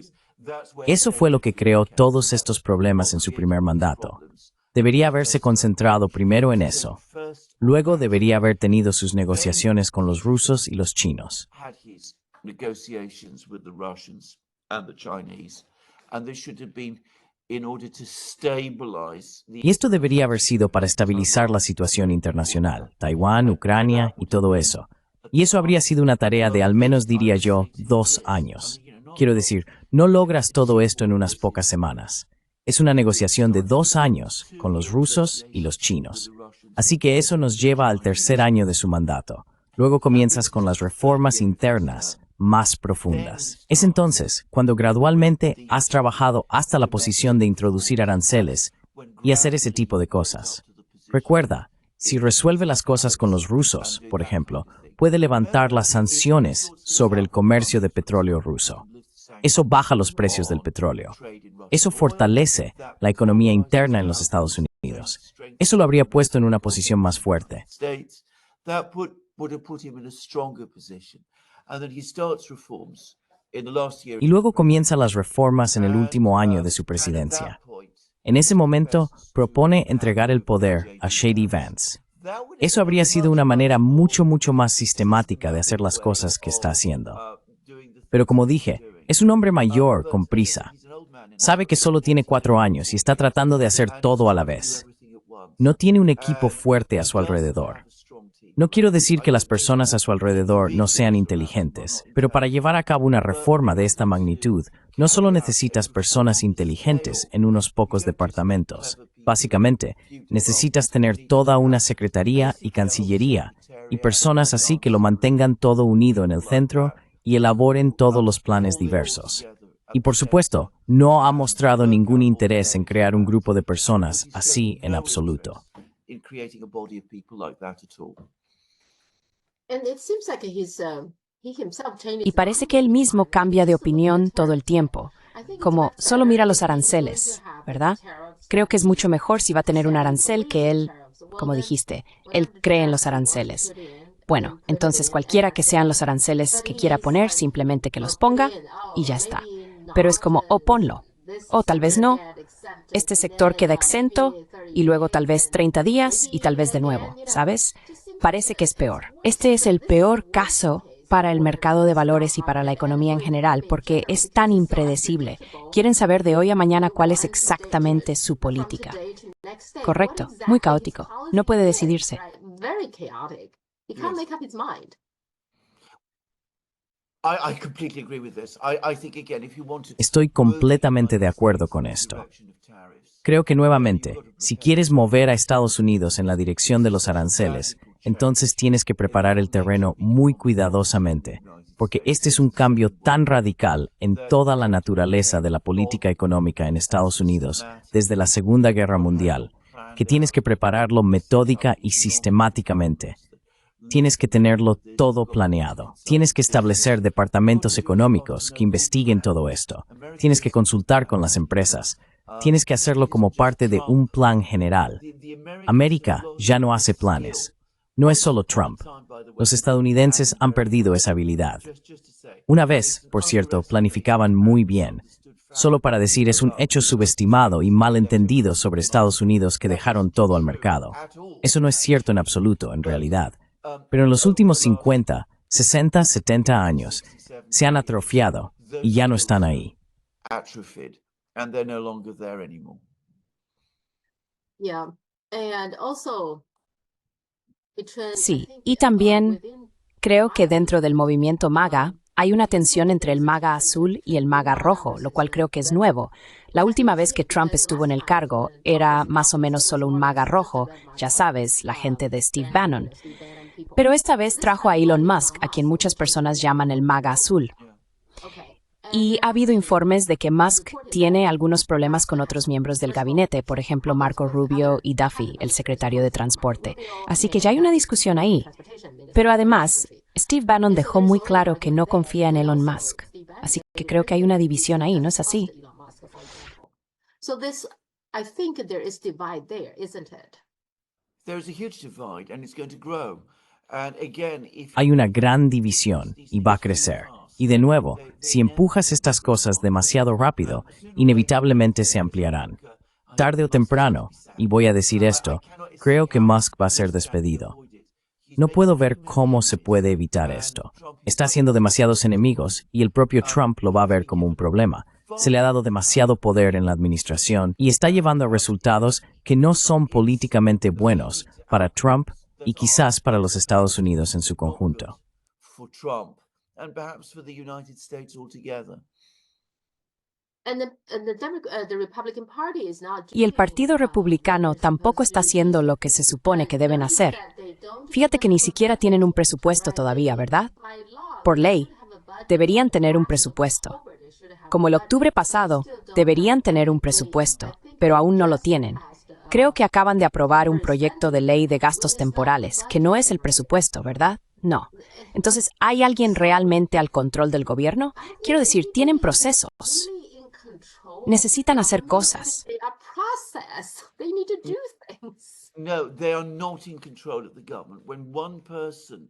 Eso fue lo que creó todos estos problemas en su primer mandato. Debería haberse concentrado primero en eso. Luego debería haber tenido sus negociaciones con los rusos y los chinos. had his negotiations with the Russians and the Chinese, and this should have been in order to stabilize the. Y esto debería haber sido para estabilizar la situación internacional, Taiwán, Ucrania y todo eso. Y eso habría sido una tarea de al menos, diría yo, 2 años. Quiero decir, no logras todo esto en unas pocas semanas. Es una negociación de 2 años con los rusos y los chinos. Así que eso nos lleva al tercer año de su mandato. Luego comienzas con las reformas internas más profundas. Es entonces cuando gradualmente has trabajado hasta la posición de introducir aranceles y hacer ese tipo de cosas. Recuerda, si resuelve las cosas con los rusos, por ejemplo, puede levantar las sanciones sobre el comercio de petróleo ruso. Eso baja los precios del petróleo. Eso fortalece la economía interna en los Estados Unidos. Eso lo habría puesto en una posición más fuerte. States that would have put him in a stronger position, and then he starts reforms in the last year. Y luego comienza las reformas en el último año de su presidencia. En ese momento, propone entregar el poder a Shady Vance. Eso habría sido una manera mucho más sistemática de hacer las cosas que está haciendo. Pero como dije, es un hombre mayor con prisa. Sabe que solo tiene 4 años y está tratando de hacer todo a la vez. No tiene un equipo fuerte a su alrededor. No quiero decir que las personas a su alrededor no sean inteligentes, pero para llevar a cabo una reforma de esta magnitud, no solo necesitas personas inteligentes en unos pocos departamentos. Básicamente, necesitas tener toda una secretaría y cancillería, y personas así que lo mantengan todo unido en el centro y elaboren todos los planes diversos. Y por supuesto, no ha mostrado ningún interés en crear un grupo de personas así en absoluto. Y parece que él mismo cambia de opinión todo el tiempo, como solo mira los aranceles, ¿verdad? Creo que es mucho mejor si va a tener un arancel que él, como dijiste, él cree en los aranceles. Bueno, entonces cualquiera que sean los aranceles que quiera poner, simplemente que los ponga y ya está. Pero es como, ponlo, o tal vez no. Este sector queda exento y luego tal vez 30 días y tal vez de nuevo, ¿sabes? Parece que es peor. Este es el peor caso para el mercado de valores y para la economía en general, porque es tan impredecible. Quieren saber de hoy a mañana cuál es exactamente su política. Correcto, muy caótico. No puede decidirse. Estoy completamente de acuerdo con esto. Creo que nuevamente, si quieres mover a Estados Unidos en la dirección de los aranceles, entonces tienes que preparar el terreno muy cuidadosamente, porque este es un cambio tan radical en toda la naturaleza de la política económica en Estados Unidos desde la Segunda Guerra Mundial, que tienes que prepararlo metódica y sistemáticamente. Tienes que tenerlo todo planeado. Tienes que establecer departamentos económicos que investiguen todo esto. Tienes que consultar con las empresas. Tienes que hacerlo como parte de un plan general. América ya no hace planes. No es solo Trump. Los estadounidenses han perdido esa habilidad. Una vez, por cierto, planificaban muy bien. Solo para decir, es un hecho subestimado y malentendido sobre Estados Unidos que dejaron todo al mercado. Eso no es cierto en absoluto, en realidad. Pero en los últimos 50, 60, 70 años, se han atrofiado y ya no están ahí. Sí, y también creo que dentro del movimiento MAGA hay una tensión entre el MAGA azul y el MAGA rojo, lo cual creo que es nuevo. La última vez que Trump estuvo en el cargo era más o menos solo un MAGA rojo, ya sabes, la gente de Steve Bannon. Pero esta vez trajo a Elon Musk, a quien muchas personas llaman el MAGA azul. Y ha habido informes de que Musk tiene algunos problemas con otros miembros del gabinete, por ejemplo, Marco Rubio y Duffy, el secretario de Transporte. Así que ya hay una discusión ahí. Pero además, Steve Bannon dejó muy claro que no confía en Elon Musk. Así que creo que hay una división ahí, ¿no es así? Hay una gran división y va a crecer. Y de nuevo, si empujas estas cosas demasiado rápido, inevitablemente se ampliarán. Tarde o temprano, y voy a decir esto, creo que Musk va a ser despedido. No puedo ver cómo se puede evitar esto. Está haciendo demasiados enemigos y el propio Trump lo va a ver como un problema. Se le ha dado demasiado poder en la administración y está llevando a resultados que no son políticamente buenos para Trump y quizás para los Estados Unidos en su conjunto. Y el Partido Republicano tampoco está haciendo lo que se supone que deben hacer. Fíjate que ni siquiera tienen un presupuesto todavía, ¿verdad? Por ley, deberían tener un presupuesto. Como el octubre pasado, deberían tener un presupuesto, pero aún no lo tienen. Creo que acaban de aprobar un proyecto de ley de gastos temporales, que no es el presupuesto, ¿verdad? No. Entonces, ¿hay alguien realmente al control del gobierno? Quiero decir, tienen procesos. Necesitan hacer cosas.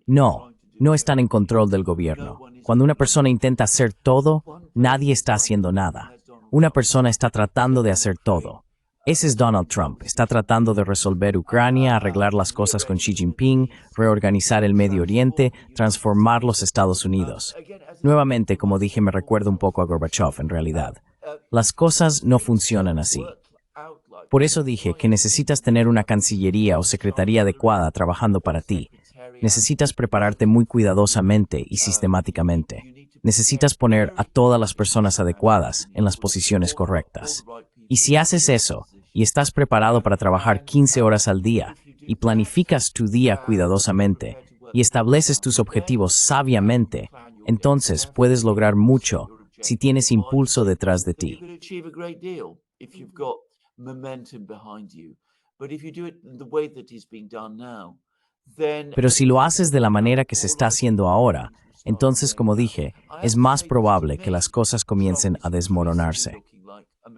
No, no están en control del gobierno. Cuando una persona intenta hacer todo, nadie está haciendo nada. Una persona está tratando de hacer todo. Ese es Donald Trump. Está tratando de resolver Ucrania, arreglar las cosas con Xi Jinping, reorganizar el Medio Oriente, transformar los Estados Unidos. Nuevamente, como dije, me recuerda un poco a Gorbachev en realidad. Las cosas no funcionan así. Por eso dije que necesitas tener una cancillería o secretaría adecuada trabajando para ti. Necesitas prepararte muy cuidadosamente y sistemáticamente. Necesitas poner a todas las personas adecuadas en las posiciones correctas. Y si haces eso, y estás preparado para trabajar 15 horas al día, y planificas tu día cuidadosamente, y estableces tus objetivos sabiamente, entonces puedes lograr mucho si tienes impulso detrás de ti. Pero si lo haces de la manera que se está haciendo ahora, entonces, como dije, es más probable que las cosas comiencen a desmoronarse.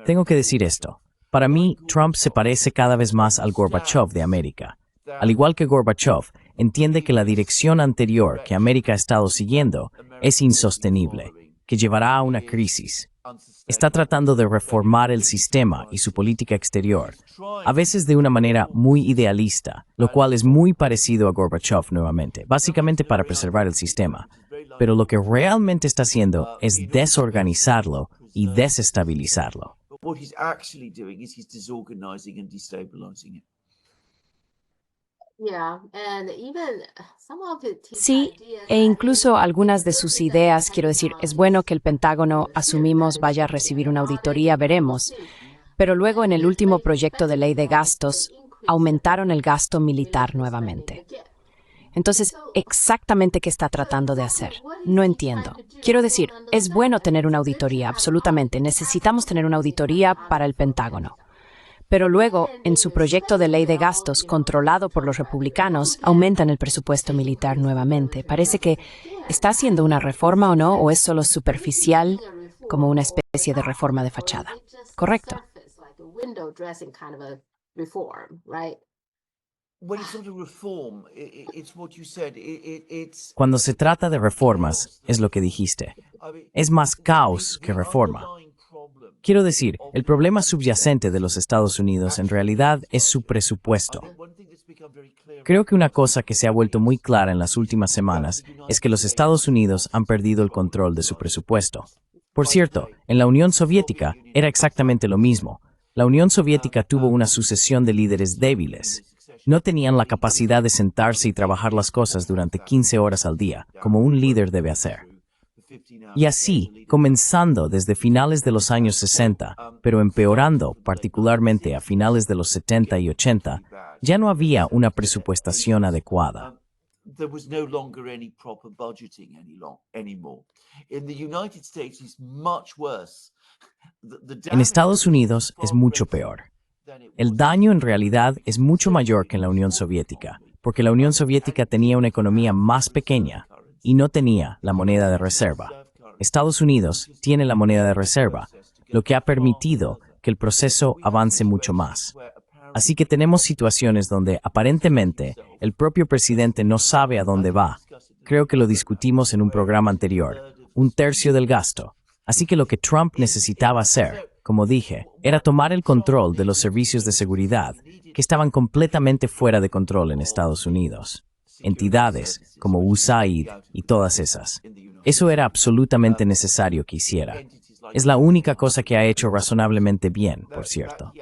Tengo que decir esto. Para mí, Trump se parece cada vez más al Gorbachev de América. Al igual que Gorbachev, entiende que la dirección anterior que América ha estado siguiendo es insostenible, que llevará a una crisis. Está tratando de reformar el sistema y su política exterior, a veces de una manera muy idealista, lo cual es muy parecido a Gorbachev nuevamente, básicamente para preservar el sistema. Pero lo que realmente está haciendo es desorganizarlo y desestabilizarlo. Sí, e incluso algunas de sus ideas, quiero decir, es bueno que el Pentágono, asumimos, vaya a recibir una auditoría, veremos. Pero luego en el último proyecto de ley de gastos, aumentaron el gasto militar nuevamente. Entonces, ¿exactamente qué está tratando de hacer? No entiendo. Quiero decir, es bueno tener una auditoría, absolutamente. Necesitamos tener una auditoría para el Pentágono. Pero luego, en su proyecto de ley de gastos, controlado por los republicanos, aumentan el presupuesto militar nuevamente. Parece que está haciendo una reforma o no, o es solo superficial, como una especie de reforma de fachada. ¿Correcto? Cuando se trata de reformas, es lo que dijiste. Es más caos que reforma. Quiero decir, el problema subyacente de los Estados Unidos en realidad es su presupuesto. Creo que una cosa que se ha vuelto muy clara en las últimas semanas es que los Estados Unidos han perdido el control de su presupuesto. Por cierto, en la Unión Soviética era exactamente lo mismo. La Unión Soviética tuvo una sucesión de líderes débiles. No tenían la capacidad de sentarse y trabajar las cosas durante 15 horas al día, como un líder debe hacer. Y así, comenzando desde finales de los años 60, pero empeorando particularmente a finales de los 70 y 80, ya no había una presupuestación adecuada. En Estados Unidos es mucho peor. El daño en realidad es mucho mayor que en la Unión Soviética, porque la Unión Soviética tenía una economía más pequeña y no tenía la moneda de reserva. Estados Unidos tiene la moneda de reserva, lo que ha permitido que el proceso avance mucho más. Así que tenemos situaciones donde aparentemente el propio presidente no sabe a dónde va. Creo que lo discutimos en un programa anterior, 1/3 del gasto. Así que lo que Trump necesitaba hacer, como dije, era tomar el control de los servicios de seguridad que estaban completamente fuera de control en Estados Unidos. Entidades como USAID y todas esas. Eso era absolutamente necesario que hiciera. Es la única cosa que ha hecho razonablemente bien, por cierto.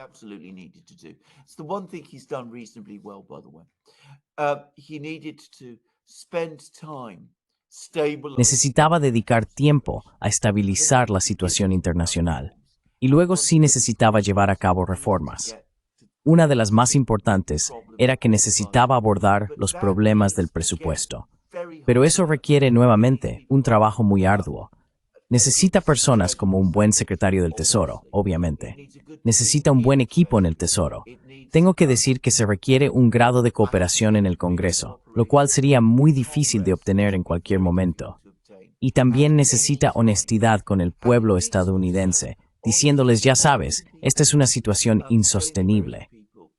Necesitaba dedicar tiempo a estabilizar la situación internacional. Y luego sí necesitaba llevar a cabo reformas. Una de las más importantes era que necesitaba abordar los problemas del presupuesto. Pero eso requiere nuevamente un trabajo muy arduo. Necesita personas como un buen secretario del Tesoro, obviamente. Necesita un buen equipo en el Tesoro. Tengo que decir que se requiere un grado de cooperación en el Congreso, lo cual sería muy difícil de obtener en cualquier momento. Y también necesita honestidad con el pueblo estadounidense, diciéndoles, ya sabes, esta es una situación insostenible.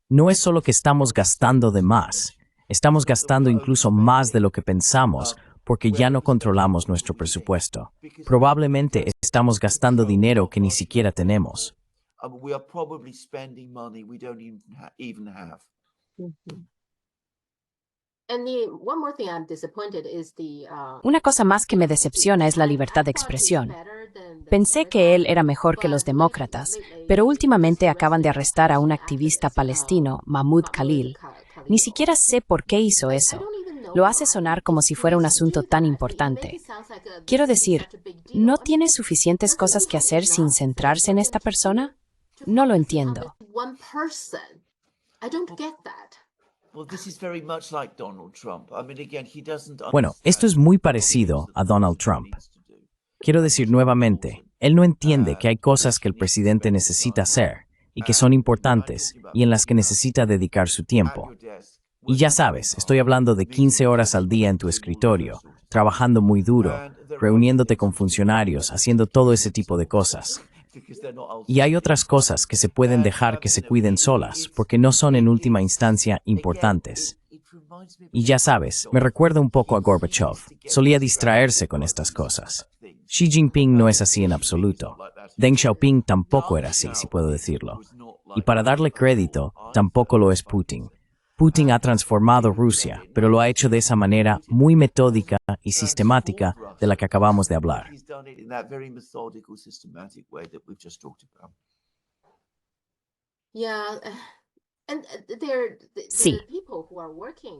No es solo que estamos gastando de más, estamos gastando incluso más de lo que pensamos porque ya no controlamos nuestro presupuesto. Probablemente estamos gastando dinero que ni siquiera tenemos. Una cosa más que me decepciona es la libertad de expresión. Pensé que él era mejor que los demócratas, pero últimamente acaban de arrestar a un activista palestino, Mahmoud Khalil. Ni siquiera sé por qué hizo eso. Lo hace sonar como si fuera un asunto tan importante. Quiero decir, ¿no tiene suficientes cosas que hacer sin centrarse en esta persona? No lo entiendo. Bueno, esto es muy parecido a Donald Trump. Quiero decir nuevamente, él no entiende que hay cosas que el presidente necesita hacer y que son importantes y en las que necesita dedicar su tiempo. Y ya sabes, estoy hablando de 15 horas al día en tu escritorio, trabajando muy duro, reuniéndote con funcionarios, haciendo todo ese tipo de cosas. Y hay otras cosas que se pueden dejar que se cuiden solas, porque no son en última instancia importantes. Y ya sabes, me recuerda un poco a Gorbachev. Solía distraerse con estas cosas. Xi Jinping no es así en absoluto. Deng Xiaoping tampoco era así, si puedo decirlo. Y para darle crédito, tampoco lo es Putin. Putin ha transformado Rusia, pero lo ha hecho de esa manera muy metódica y sistemática de la que acabamos de hablar. Sí.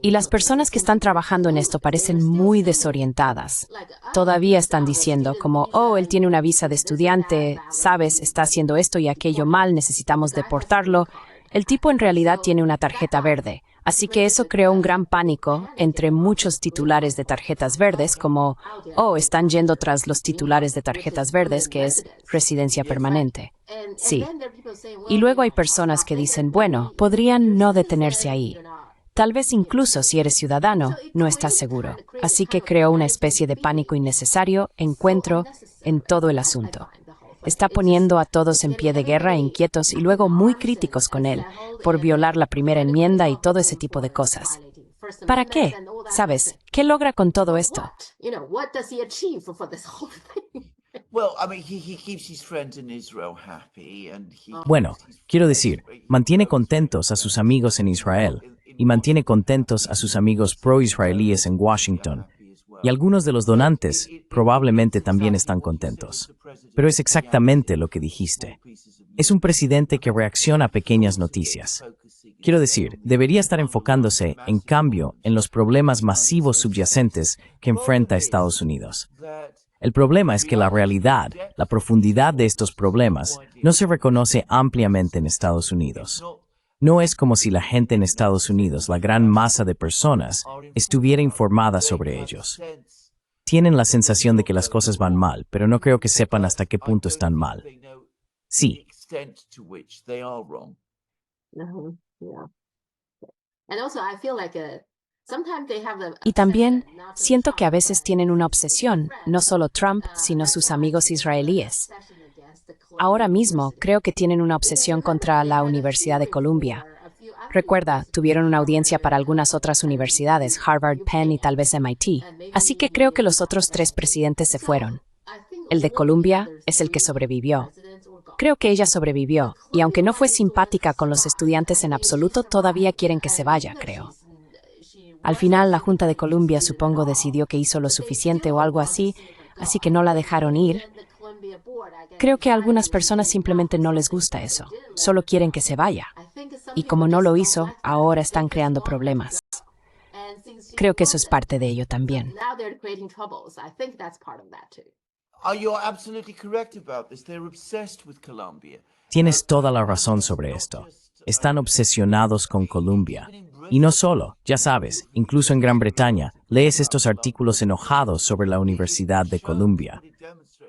Y las personas que están trabajando en esto parecen muy desorientadas. Todavía están diciendo como, oh, él tiene una visa de estudiante, sabes, está haciendo esto y aquello mal, necesitamos deportarlo. El tipo en realidad tiene una tarjeta verde. Así que eso creó un gran pánico entre muchos titulares de tarjetas verdes, como, oh, están yendo tras los titulares de tarjetas verdes, que es residencia permanente. Sí. Y luego hay personas que dicen, bueno, podrían no detenerse ahí. Tal vez incluso si eres ciudadano, no estás seguro. Así que creó una especie de pánico innecesario, encuentro, en todo el asunto. Está poniendo a todos en pie de guerra, inquietos y luego muy críticos con él, por violar la primera enmienda y todo ese tipo de cosas. ¿Para qué? ¿Sabes? ¿Qué logra con todo esto? Bueno, quiero decir, mantiene contentos a sus amigos en Israel y mantiene contentos a sus amigos pro-israelíes en Washington. Y algunos de los donantes probablemente también están contentos. Pero es exactamente lo que dijiste. Es un presidente que reacciona a pequeñas noticias. Quiero decir, debería estar enfocándose, en cambio, en los problemas masivos subyacentes que enfrenta Estados Unidos. El problema es que la realidad, la profundidad de estos problemas, no se reconoce ampliamente en Estados Unidos. No es como si la gente en Estados Unidos, la gran masa de personas, estuviera informada sobre ellos. Tienen la sensación de que las cosas van mal, pero no creo que sepan hasta qué punto están mal. Sí. Y también siento que a veces tienen una obsesión, no solo Trump, sino sus amigos israelíes. Ahora mismo creo que tienen una obsesión contra la Universidad de Columbia. Recuerda, tuvieron una audiencia para algunas otras universidades, Harvard, Penn y tal vez MIT. Así que creo que los otros 3 presidentes se fueron. El de Columbia es el que sobrevivió. Creo que ella sobrevivió, y aunque no fue simpática con los estudiantes en absoluto, todavía quieren que se vaya, creo. Al final, la Junta de Columbia supongo decidió que hizo lo suficiente o algo así, así que no la dejaron ir. Creo que a algunas personas simplemente no les gusta eso, solo quieren que se vaya. Y como no lo hizo, ahora están creando problemas. Creo que eso es parte de ello también. Tienes toda la razón sobre esto. Están obsesionados con Columbia. Y no solo, ya sabes, incluso en Gran Bretaña, lees estos artículos enojados sobre la Universidad de Columbia.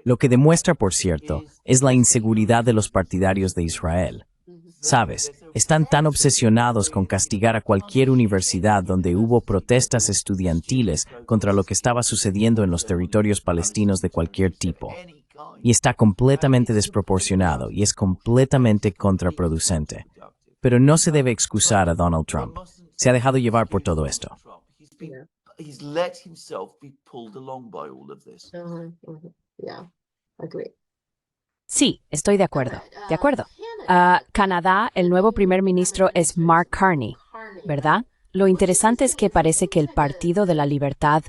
Lo que demuestra, por cierto, es la inseguridad de los partidarios de Israel. Sabes, están tan obsesionados con castigar a cualquier universidad donde hubo protestas estudiantiles contra lo que estaba sucediendo en los territorios palestinos de cualquier tipo. Y está completamente desproporcionado y es completamente contraproducente. Pero no se debe excusar a Donald Trump. Se ha dejado llevar por todo esto. Sí, estoy de acuerdo. De acuerdo. Canadá, el nuevo primer ministro es Mark Carney, ¿verdad? Lo interesante es que parece que el Partido de la Libertad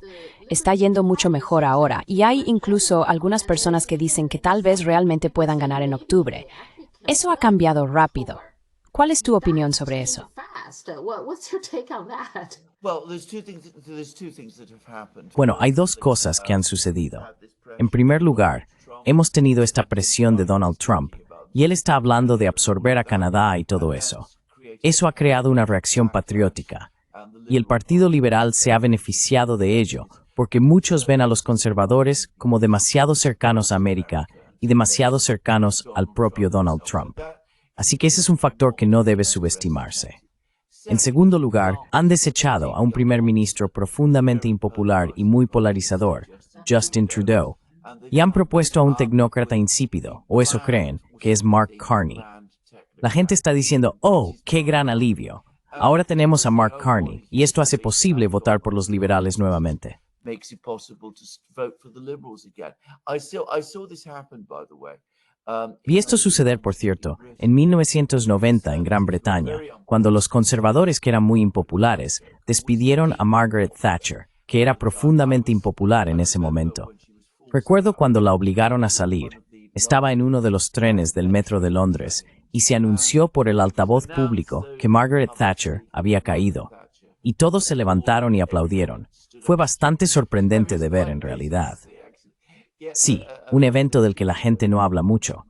está yendo mucho mejor ahora, y hay incluso algunas personas que dicen que tal vez realmente puedan ganar en octubre. Eso ha cambiado rápido. ¿Cuál es tu opinión sobre eso? Bueno, hay dos cosas que han sucedido. En primer lugar, hemos tenido esta presión de Donald Trump, y él está hablando de absorber a Canadá y todo eso. Eso ha creado una reacción patriótica, y el Partido Liberal se ha beneficiado de ello, porque muchos ven a los conservadores como demasiado cercanos a América y demasiado cercanos al propio Donald Trump. Así que ese es un factor que no debe subestimarse. En segundo lugar, han desechado a un primer ministro profundamente impopular y muy polarizador, Justin Trudeau, y han propuesto a un tecnócrata insípido, o eso creen, que es Mark Carney. La gente está diciendo, oh, qué gran alivio. Ahora tenemos a Mark Carney, y esto hace posible votar por los liberales nuevamente. Vi esto suceder, por cierto, en 1990 en Gran Bretaña, cuando los conservadores, que eran muy impopulares, despidieron a Margaret Thatcher, que era profundamente impopular en ese momento. Recuerdo cuando la obligaron a salir. Estaba en uno de los trenes del metro de Londres y se anunció por el altavoz público que Margaret Thatcher había caído. Y todos se levantaron y aplaudieron. Fue bastante sorprendente de ver en realidad. Sí, un evento del que la gente no habla mucho.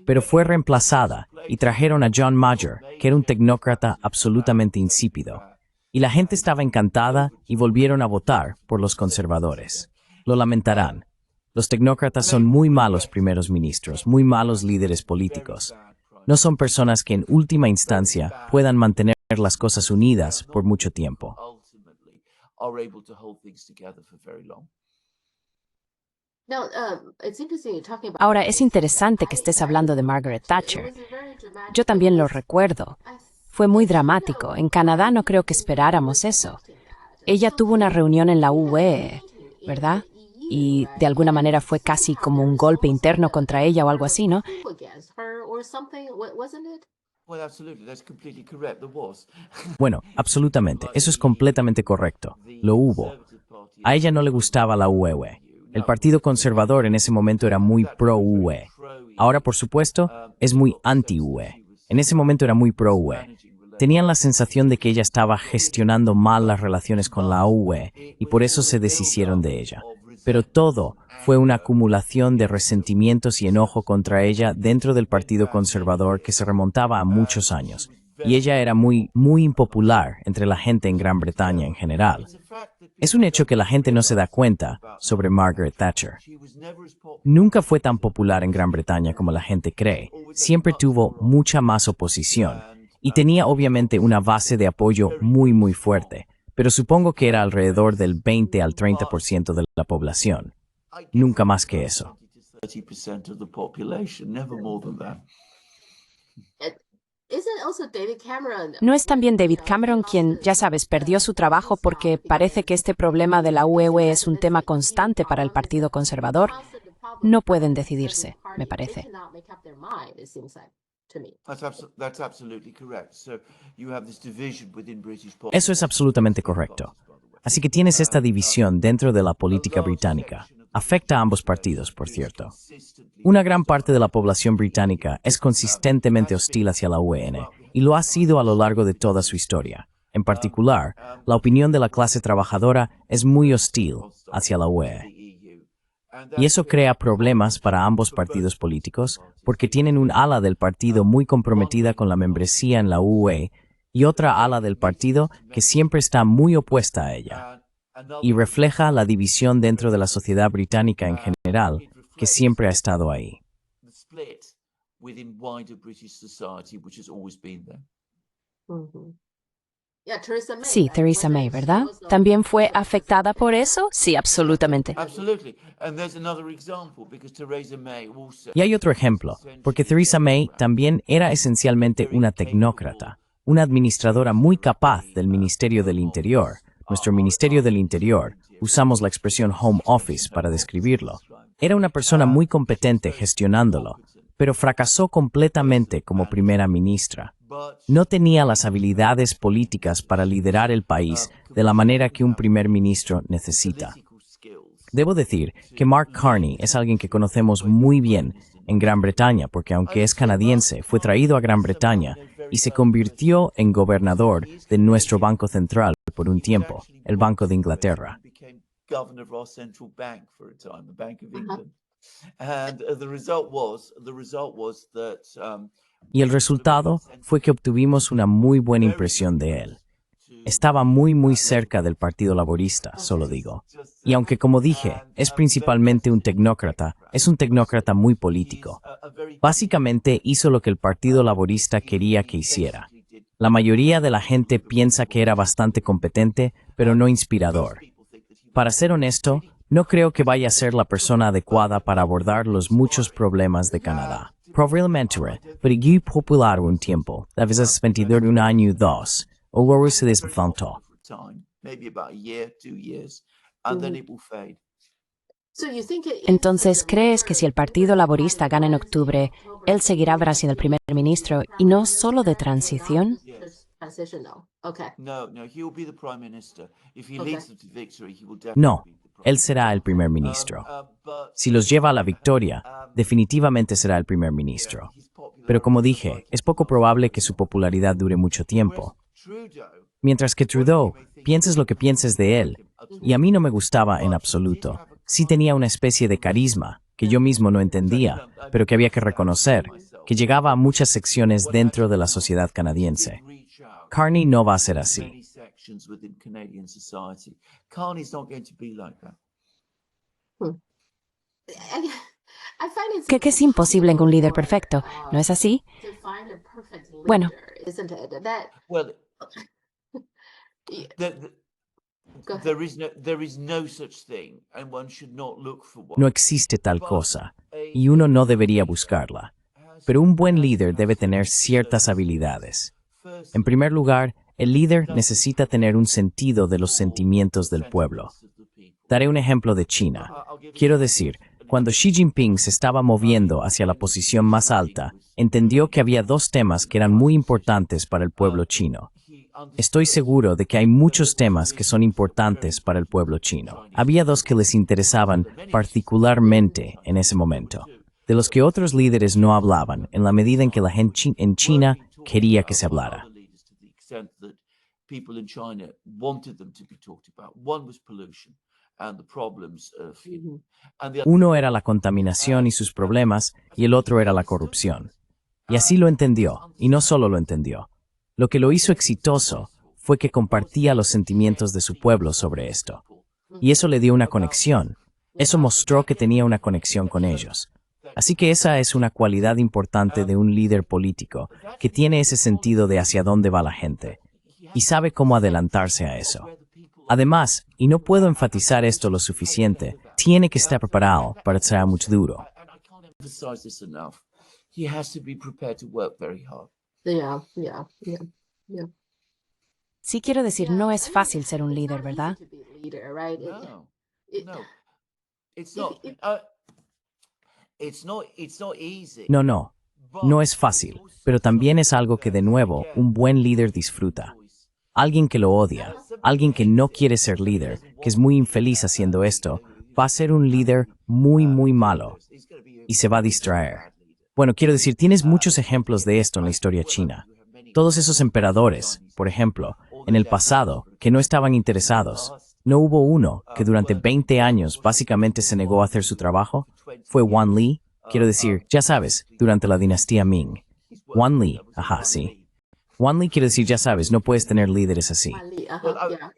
Pero fue reemplazada y trajeron a John Major, que era un tecnócrata absolutamente insípido. Y la gente estaba encantada y volvieron a votar por los conservadores. Lo lamentarán. Los tecnócratas son muy malos primeros ministros, muy malos líderes políticos. No son personas que en última instancia puedan mantener las cosas unidas por mucho tiempo. Ahora, es interesante que estés hablando de Margaret Thatcher. Yo también lo recuerdo. Fue muy dramático. En Canadá no creo que esperáramos eso. Ella tuvo una reunión en la UE, ¿verdad? Y de alguna manera fue casi como un golpe interno contra ella o algo así, ¿no? Bueno, absolutamente. Eso es completamente correcto. Lo hubo. A ella no le gustaba la UE. El Partido Conservador en ese momento era muy pro-UE. Ahora, por supuesto, es muy anti-UE. En ese momento era muy pro-UE. Tenían la sensación de que ella estaba gestionando mal las relaciones con la UE y por eso se deshicieron de ella. Pero todo fue una acumulación de resentimientos y enojo contra ella dentro del Partido Conservador que se remontaba a muchos años. Y ella era muy impopular entre la gente en Gran Bretaña en general. Es un hecho que la gente no se da cuenta sobre Margaret Thatcher. Nunca fue tan popular en Gran Bretaña como la gente cree. Siempre tuvo mucha más oposición y tenía obviamente una base de apoyo muy fuerte, pero supongo que era alrededor del 20 al 30% de la población. Nunca más que eso. ¿No es también David Cameron quien, ya sabes, perdió su trabajo porque parece que este problema de la UE es un tema constante para el Partido Conservador? No pueden decidirse, me parece. Eso es absolutamente correcto. Así que tienes esta división dentro de la política británica. Afecta a ambos partidos, por cierto. Una gran parte de la población británica es consistentemente hostil hacia la UN y lo ha sido a lo largo de toda su historia. En particular, la opinión de la clase trabajadora es muy hostil hacia la UE. Y eso crea problemas para ambos partidos políticos porque tienen un ala del partido muy comprometida con la membresía en la UE y otra ala del partido que siempre está muy opuesta a ella. Y refleja la división dentro de la sociedad británica en general, que siempre ha estado ahí. Sí, Theresa May, ¿verdad? ¿También fue afectada por eso? Sí, absolutamente. Y hay otro ejemplo, porque Theresa May también era esencialmente una tecnócrata, una administradora muy capaz del Ministerio del Interior. Nuestro Ministerio del Interior, usamos la expresión Home Office para describirlo. Era una persona muy competente gestionándolo, pero fracasó completamente como primera ministra. No tenía las habilidades políticas para liderar el país de la manera que un primer ministro necesita. Debo decir que Mark Carney es alguien que conocemos muy bien en Gran Bretaña, porque aunque es canadiense, fue traído a Gran Bretaña y se convirtió en gobernador de nuestro Banco Central por un tiempo, el Banco de Inglaterra. Governor of our central bank for a time, the Bank of England. And the result was that Y el resultado fue que obtuvimos una muy buena impresión de él. Estaba muy cerca del Partido Laborista, solo digo. Y aunque, como dije, es principalmente un tecnócrata muy político. Básicamente hizo lo que el Partido Laborista quería que hiciera. La mayoría de la gente piensa que era bastante competente, pero no inspirador. Para ser honesto, no creo que vaya a ser la persona adecuada para abordar los muchos problemas de Canadá. Probablemente, pero popular un tiempo, a veces 21 año 2, o luego se desfantó. maybe about a year, 2 years, and then it will fade. Entonces, ¿crees que si el Partido Laborista gana en octubre, él seguirá siendo el primer ministro y no solo de transición? No, he will be the prime minister. If he leads them to victory, he will No, definitely be the prime él será el primer ministro. but Si los lleva a la victoria, definitivamente será el primer ministro. Pero como dije, es poco probable que su popularidad dure mucho tiempo. Trudeau, Mientras que Trudeau, pienses lo que pienses de él, y a mí no me gustaba en absoluto. Sí tenía una especie de carisma, que yo mismo no entendía, pero que había que reconocer, que llegaba a muchas secciones dentro de la sociedad canadiense. reach out Carney no va a ser to así. many sections within Canadian society. Carney's not going to be like that. Que es imposible en un líder perfecto, ¿no es así? Bueno. Well, there is no such thing, and one should not look for one. No existe tal cosa, y uno no debería buscarla. Pero un buen líder debe tener ciertas habilidades. En primer lugar, el líder necesita tener un sentido de los sentimientos del pueblo. Daré un ejemplo de China. Quiero decir, cuando Xi Jinping se estaba moviendo hacia la posición más alta, entendió que había dos temas que eran muy importantes para el pueblo chino. Estoy seguro de que hay muchos temas que son importantes para el pueblo chino. Había dos que les interesaban particularmente en ese momento, de los que otros líderes no hablaban, en la medida en que la gente en China quería que se hablara. People in China wanted them to be talked about. One was pollution and the problems of, and the Uno era la contaminación y sus problemas, y el otro era la corrupción. Y así lo entendió, y no solo lo entendió. Lo que lo hizo exitoso fue que compartía los sentimientos de su pueblo sobre esto. Y eso le dio una conexión. Eso mostró que tenía una conexión con ellos. Así que esa es una cualidad importante de un líder político, que tiene ese sentido de hacia dónde va la gente, y sabe cómo adelantarse a eso. Además, y no puedo enfatizar esto lo suficiente, tiene que estar preparado para ser muy duro. and I can't emphasize this enough. He has to be prepared to work very hard. Sí quiero decir, no es fácil ser un líder, ¿verdad? No, no, it's not. It's not easy. No, no es fácil, pero también es algo que de nuevo un buen líder disfruta. Alguien que lo odia, alguien que no quiere ser líder, que es muy infeliz haciendo esto, va a ser un líder muy malo y se va a distraer. Bueno, quiero decir, tienes muchos ejemplos de esto en la historia china. Todos esos emperadores, por ejemplo, en el pasado, que no estaban interesados. ¿No hubo uno que durante 20 años básicamente se negó a hacer su trabajo? Fue Wan Li, quiero decir, ya sabes, durante la dinastía Ming. Wan Li, ajá, sí. Wan Li quiere decir, ya sabes, no puedes tener líderes así. Well,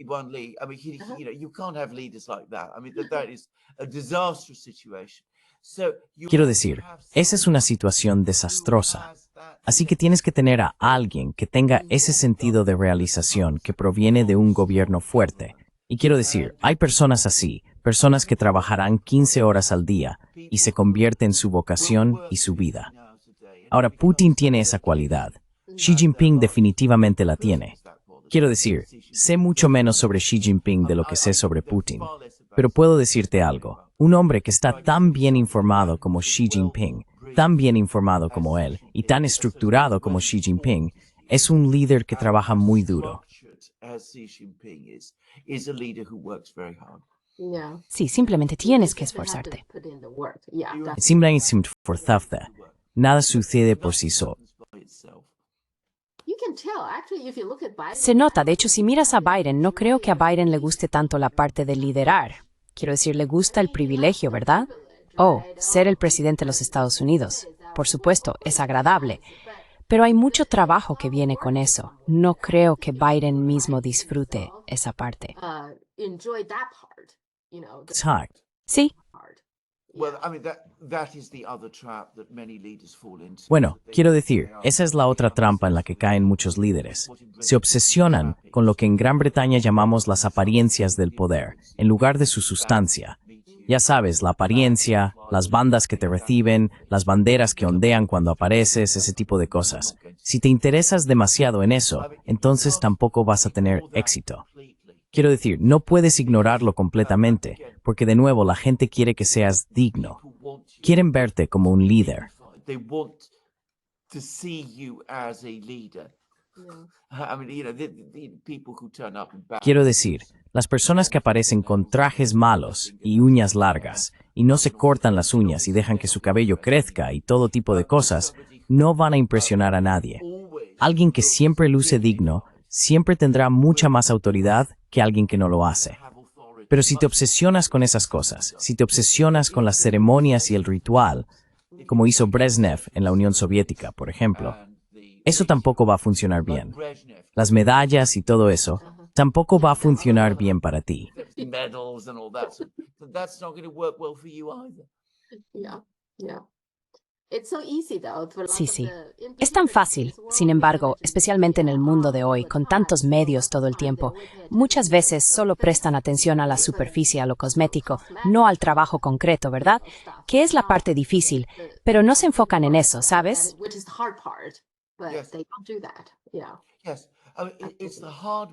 Wan Li, I mean, you can't have leaders like that. I mean, that is a disastrous situation. So you Quiero have to decir, have esa es una someone situación who desastrosa. has that Así que tienes que tener a alguien que tenga ese sentido de realización que proviene de un gobierno fuerte. Y quiero decir, hay personas así, personas que trabajarán 15 horas al día y se convierte en su vocación y su vida. Ahora, Putin tiene esa cualidad. Xi Jinping definitivamente la tiene. Quiero decir, sé mucho menos sobre Xi Jinping de lo que sé sobre Putin. Pero puedo decirte algo. Un hombre que está tan bien informado como Xi Jinping, tan bien informado como él y tan estructurado como Xi Jinping, es un líder que trabaja muy duro. as Xi Jinping is a leader who works very hard. Sí, simplemente tienes que esforzarte. Simplemente forzarte. Nada sucede por sí solo. By itself. Se nota, de hecho, si miras a Biden, no creo que a Biden le guste tanto la parte de liderar. Quiero decir, le gusta el privilegio, ¿verdad? Oh, ser el presidente de los Estados Unidos. Por supuesto, es agradable. Pero hay mucho trabajo que viene con eso. No creo que Biden mismo disfrute esa parte. Exacto. Sí, Bueno, quiero decir, esa es la otra trampa en la que caen muchos líderes. Se obsesionan con lo que en Gran Bretaña llamamos las apariencias del poder, en lugar de su sustancia. Ya sabes, la apariencia, las bandas que te reciben, las banderas que ondean cuando apareces, ese tipo de cosas. Si te interesas demasiado en eso, entonces tampoco vas a tener éxito. Quiero decir, no puedes ignorarlo completamente, porque de nuevo la gente quiere que seas digno. Quieren verte como un líder. Quiero decir, las personas que aparecen con trajes malos y uñas largas, y no se cortan las uñas y dejan que su cabello crezca y todo tipo de cosas, no van a impresionar a nadie. Alguien que siempre luce digno, siempre tendrá mucha más autoridad que alguien que no lo hace. Pero si te obsesionas con esas cosas, si te obsesionas con las ceremonias y el ritual, como hizo Brezhnev en la Unión Soviética, por ejemplo, eso tampoco va a funcionar bien. Las medallas y todo eso tampoco va a funcionar bien para ti. Sí. Es tan fácil, sin embargo, especialmente en el mundo de hoy, con tantos medios todo el tiempo. Muchas veces solo prestan atención a la superficie, a lo cosmético, no al trabajo concreto, ¿verdad? Que es la parte difícil, pero no se enfocan en eso, ¿sabes?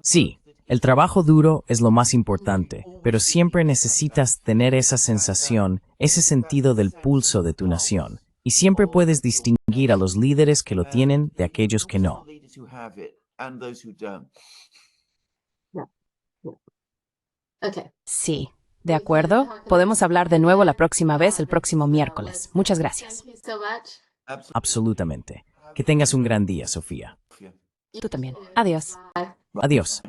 Sí, el trabajo duro es lo más importante, pero siempre necesitas tener esa sensación, ese sentido del pulso de tu nación. Y siempre puedes distinguir a los líderes que lo tienen de aquellos que no. Sí, de acuerdo. Podemos hablar de nuevo la próxima vez, el próximo miércoles. Muchas gracias. Absolutamente. Que tengas un gran día, Sofía. Tú también. Adiós. Adiós.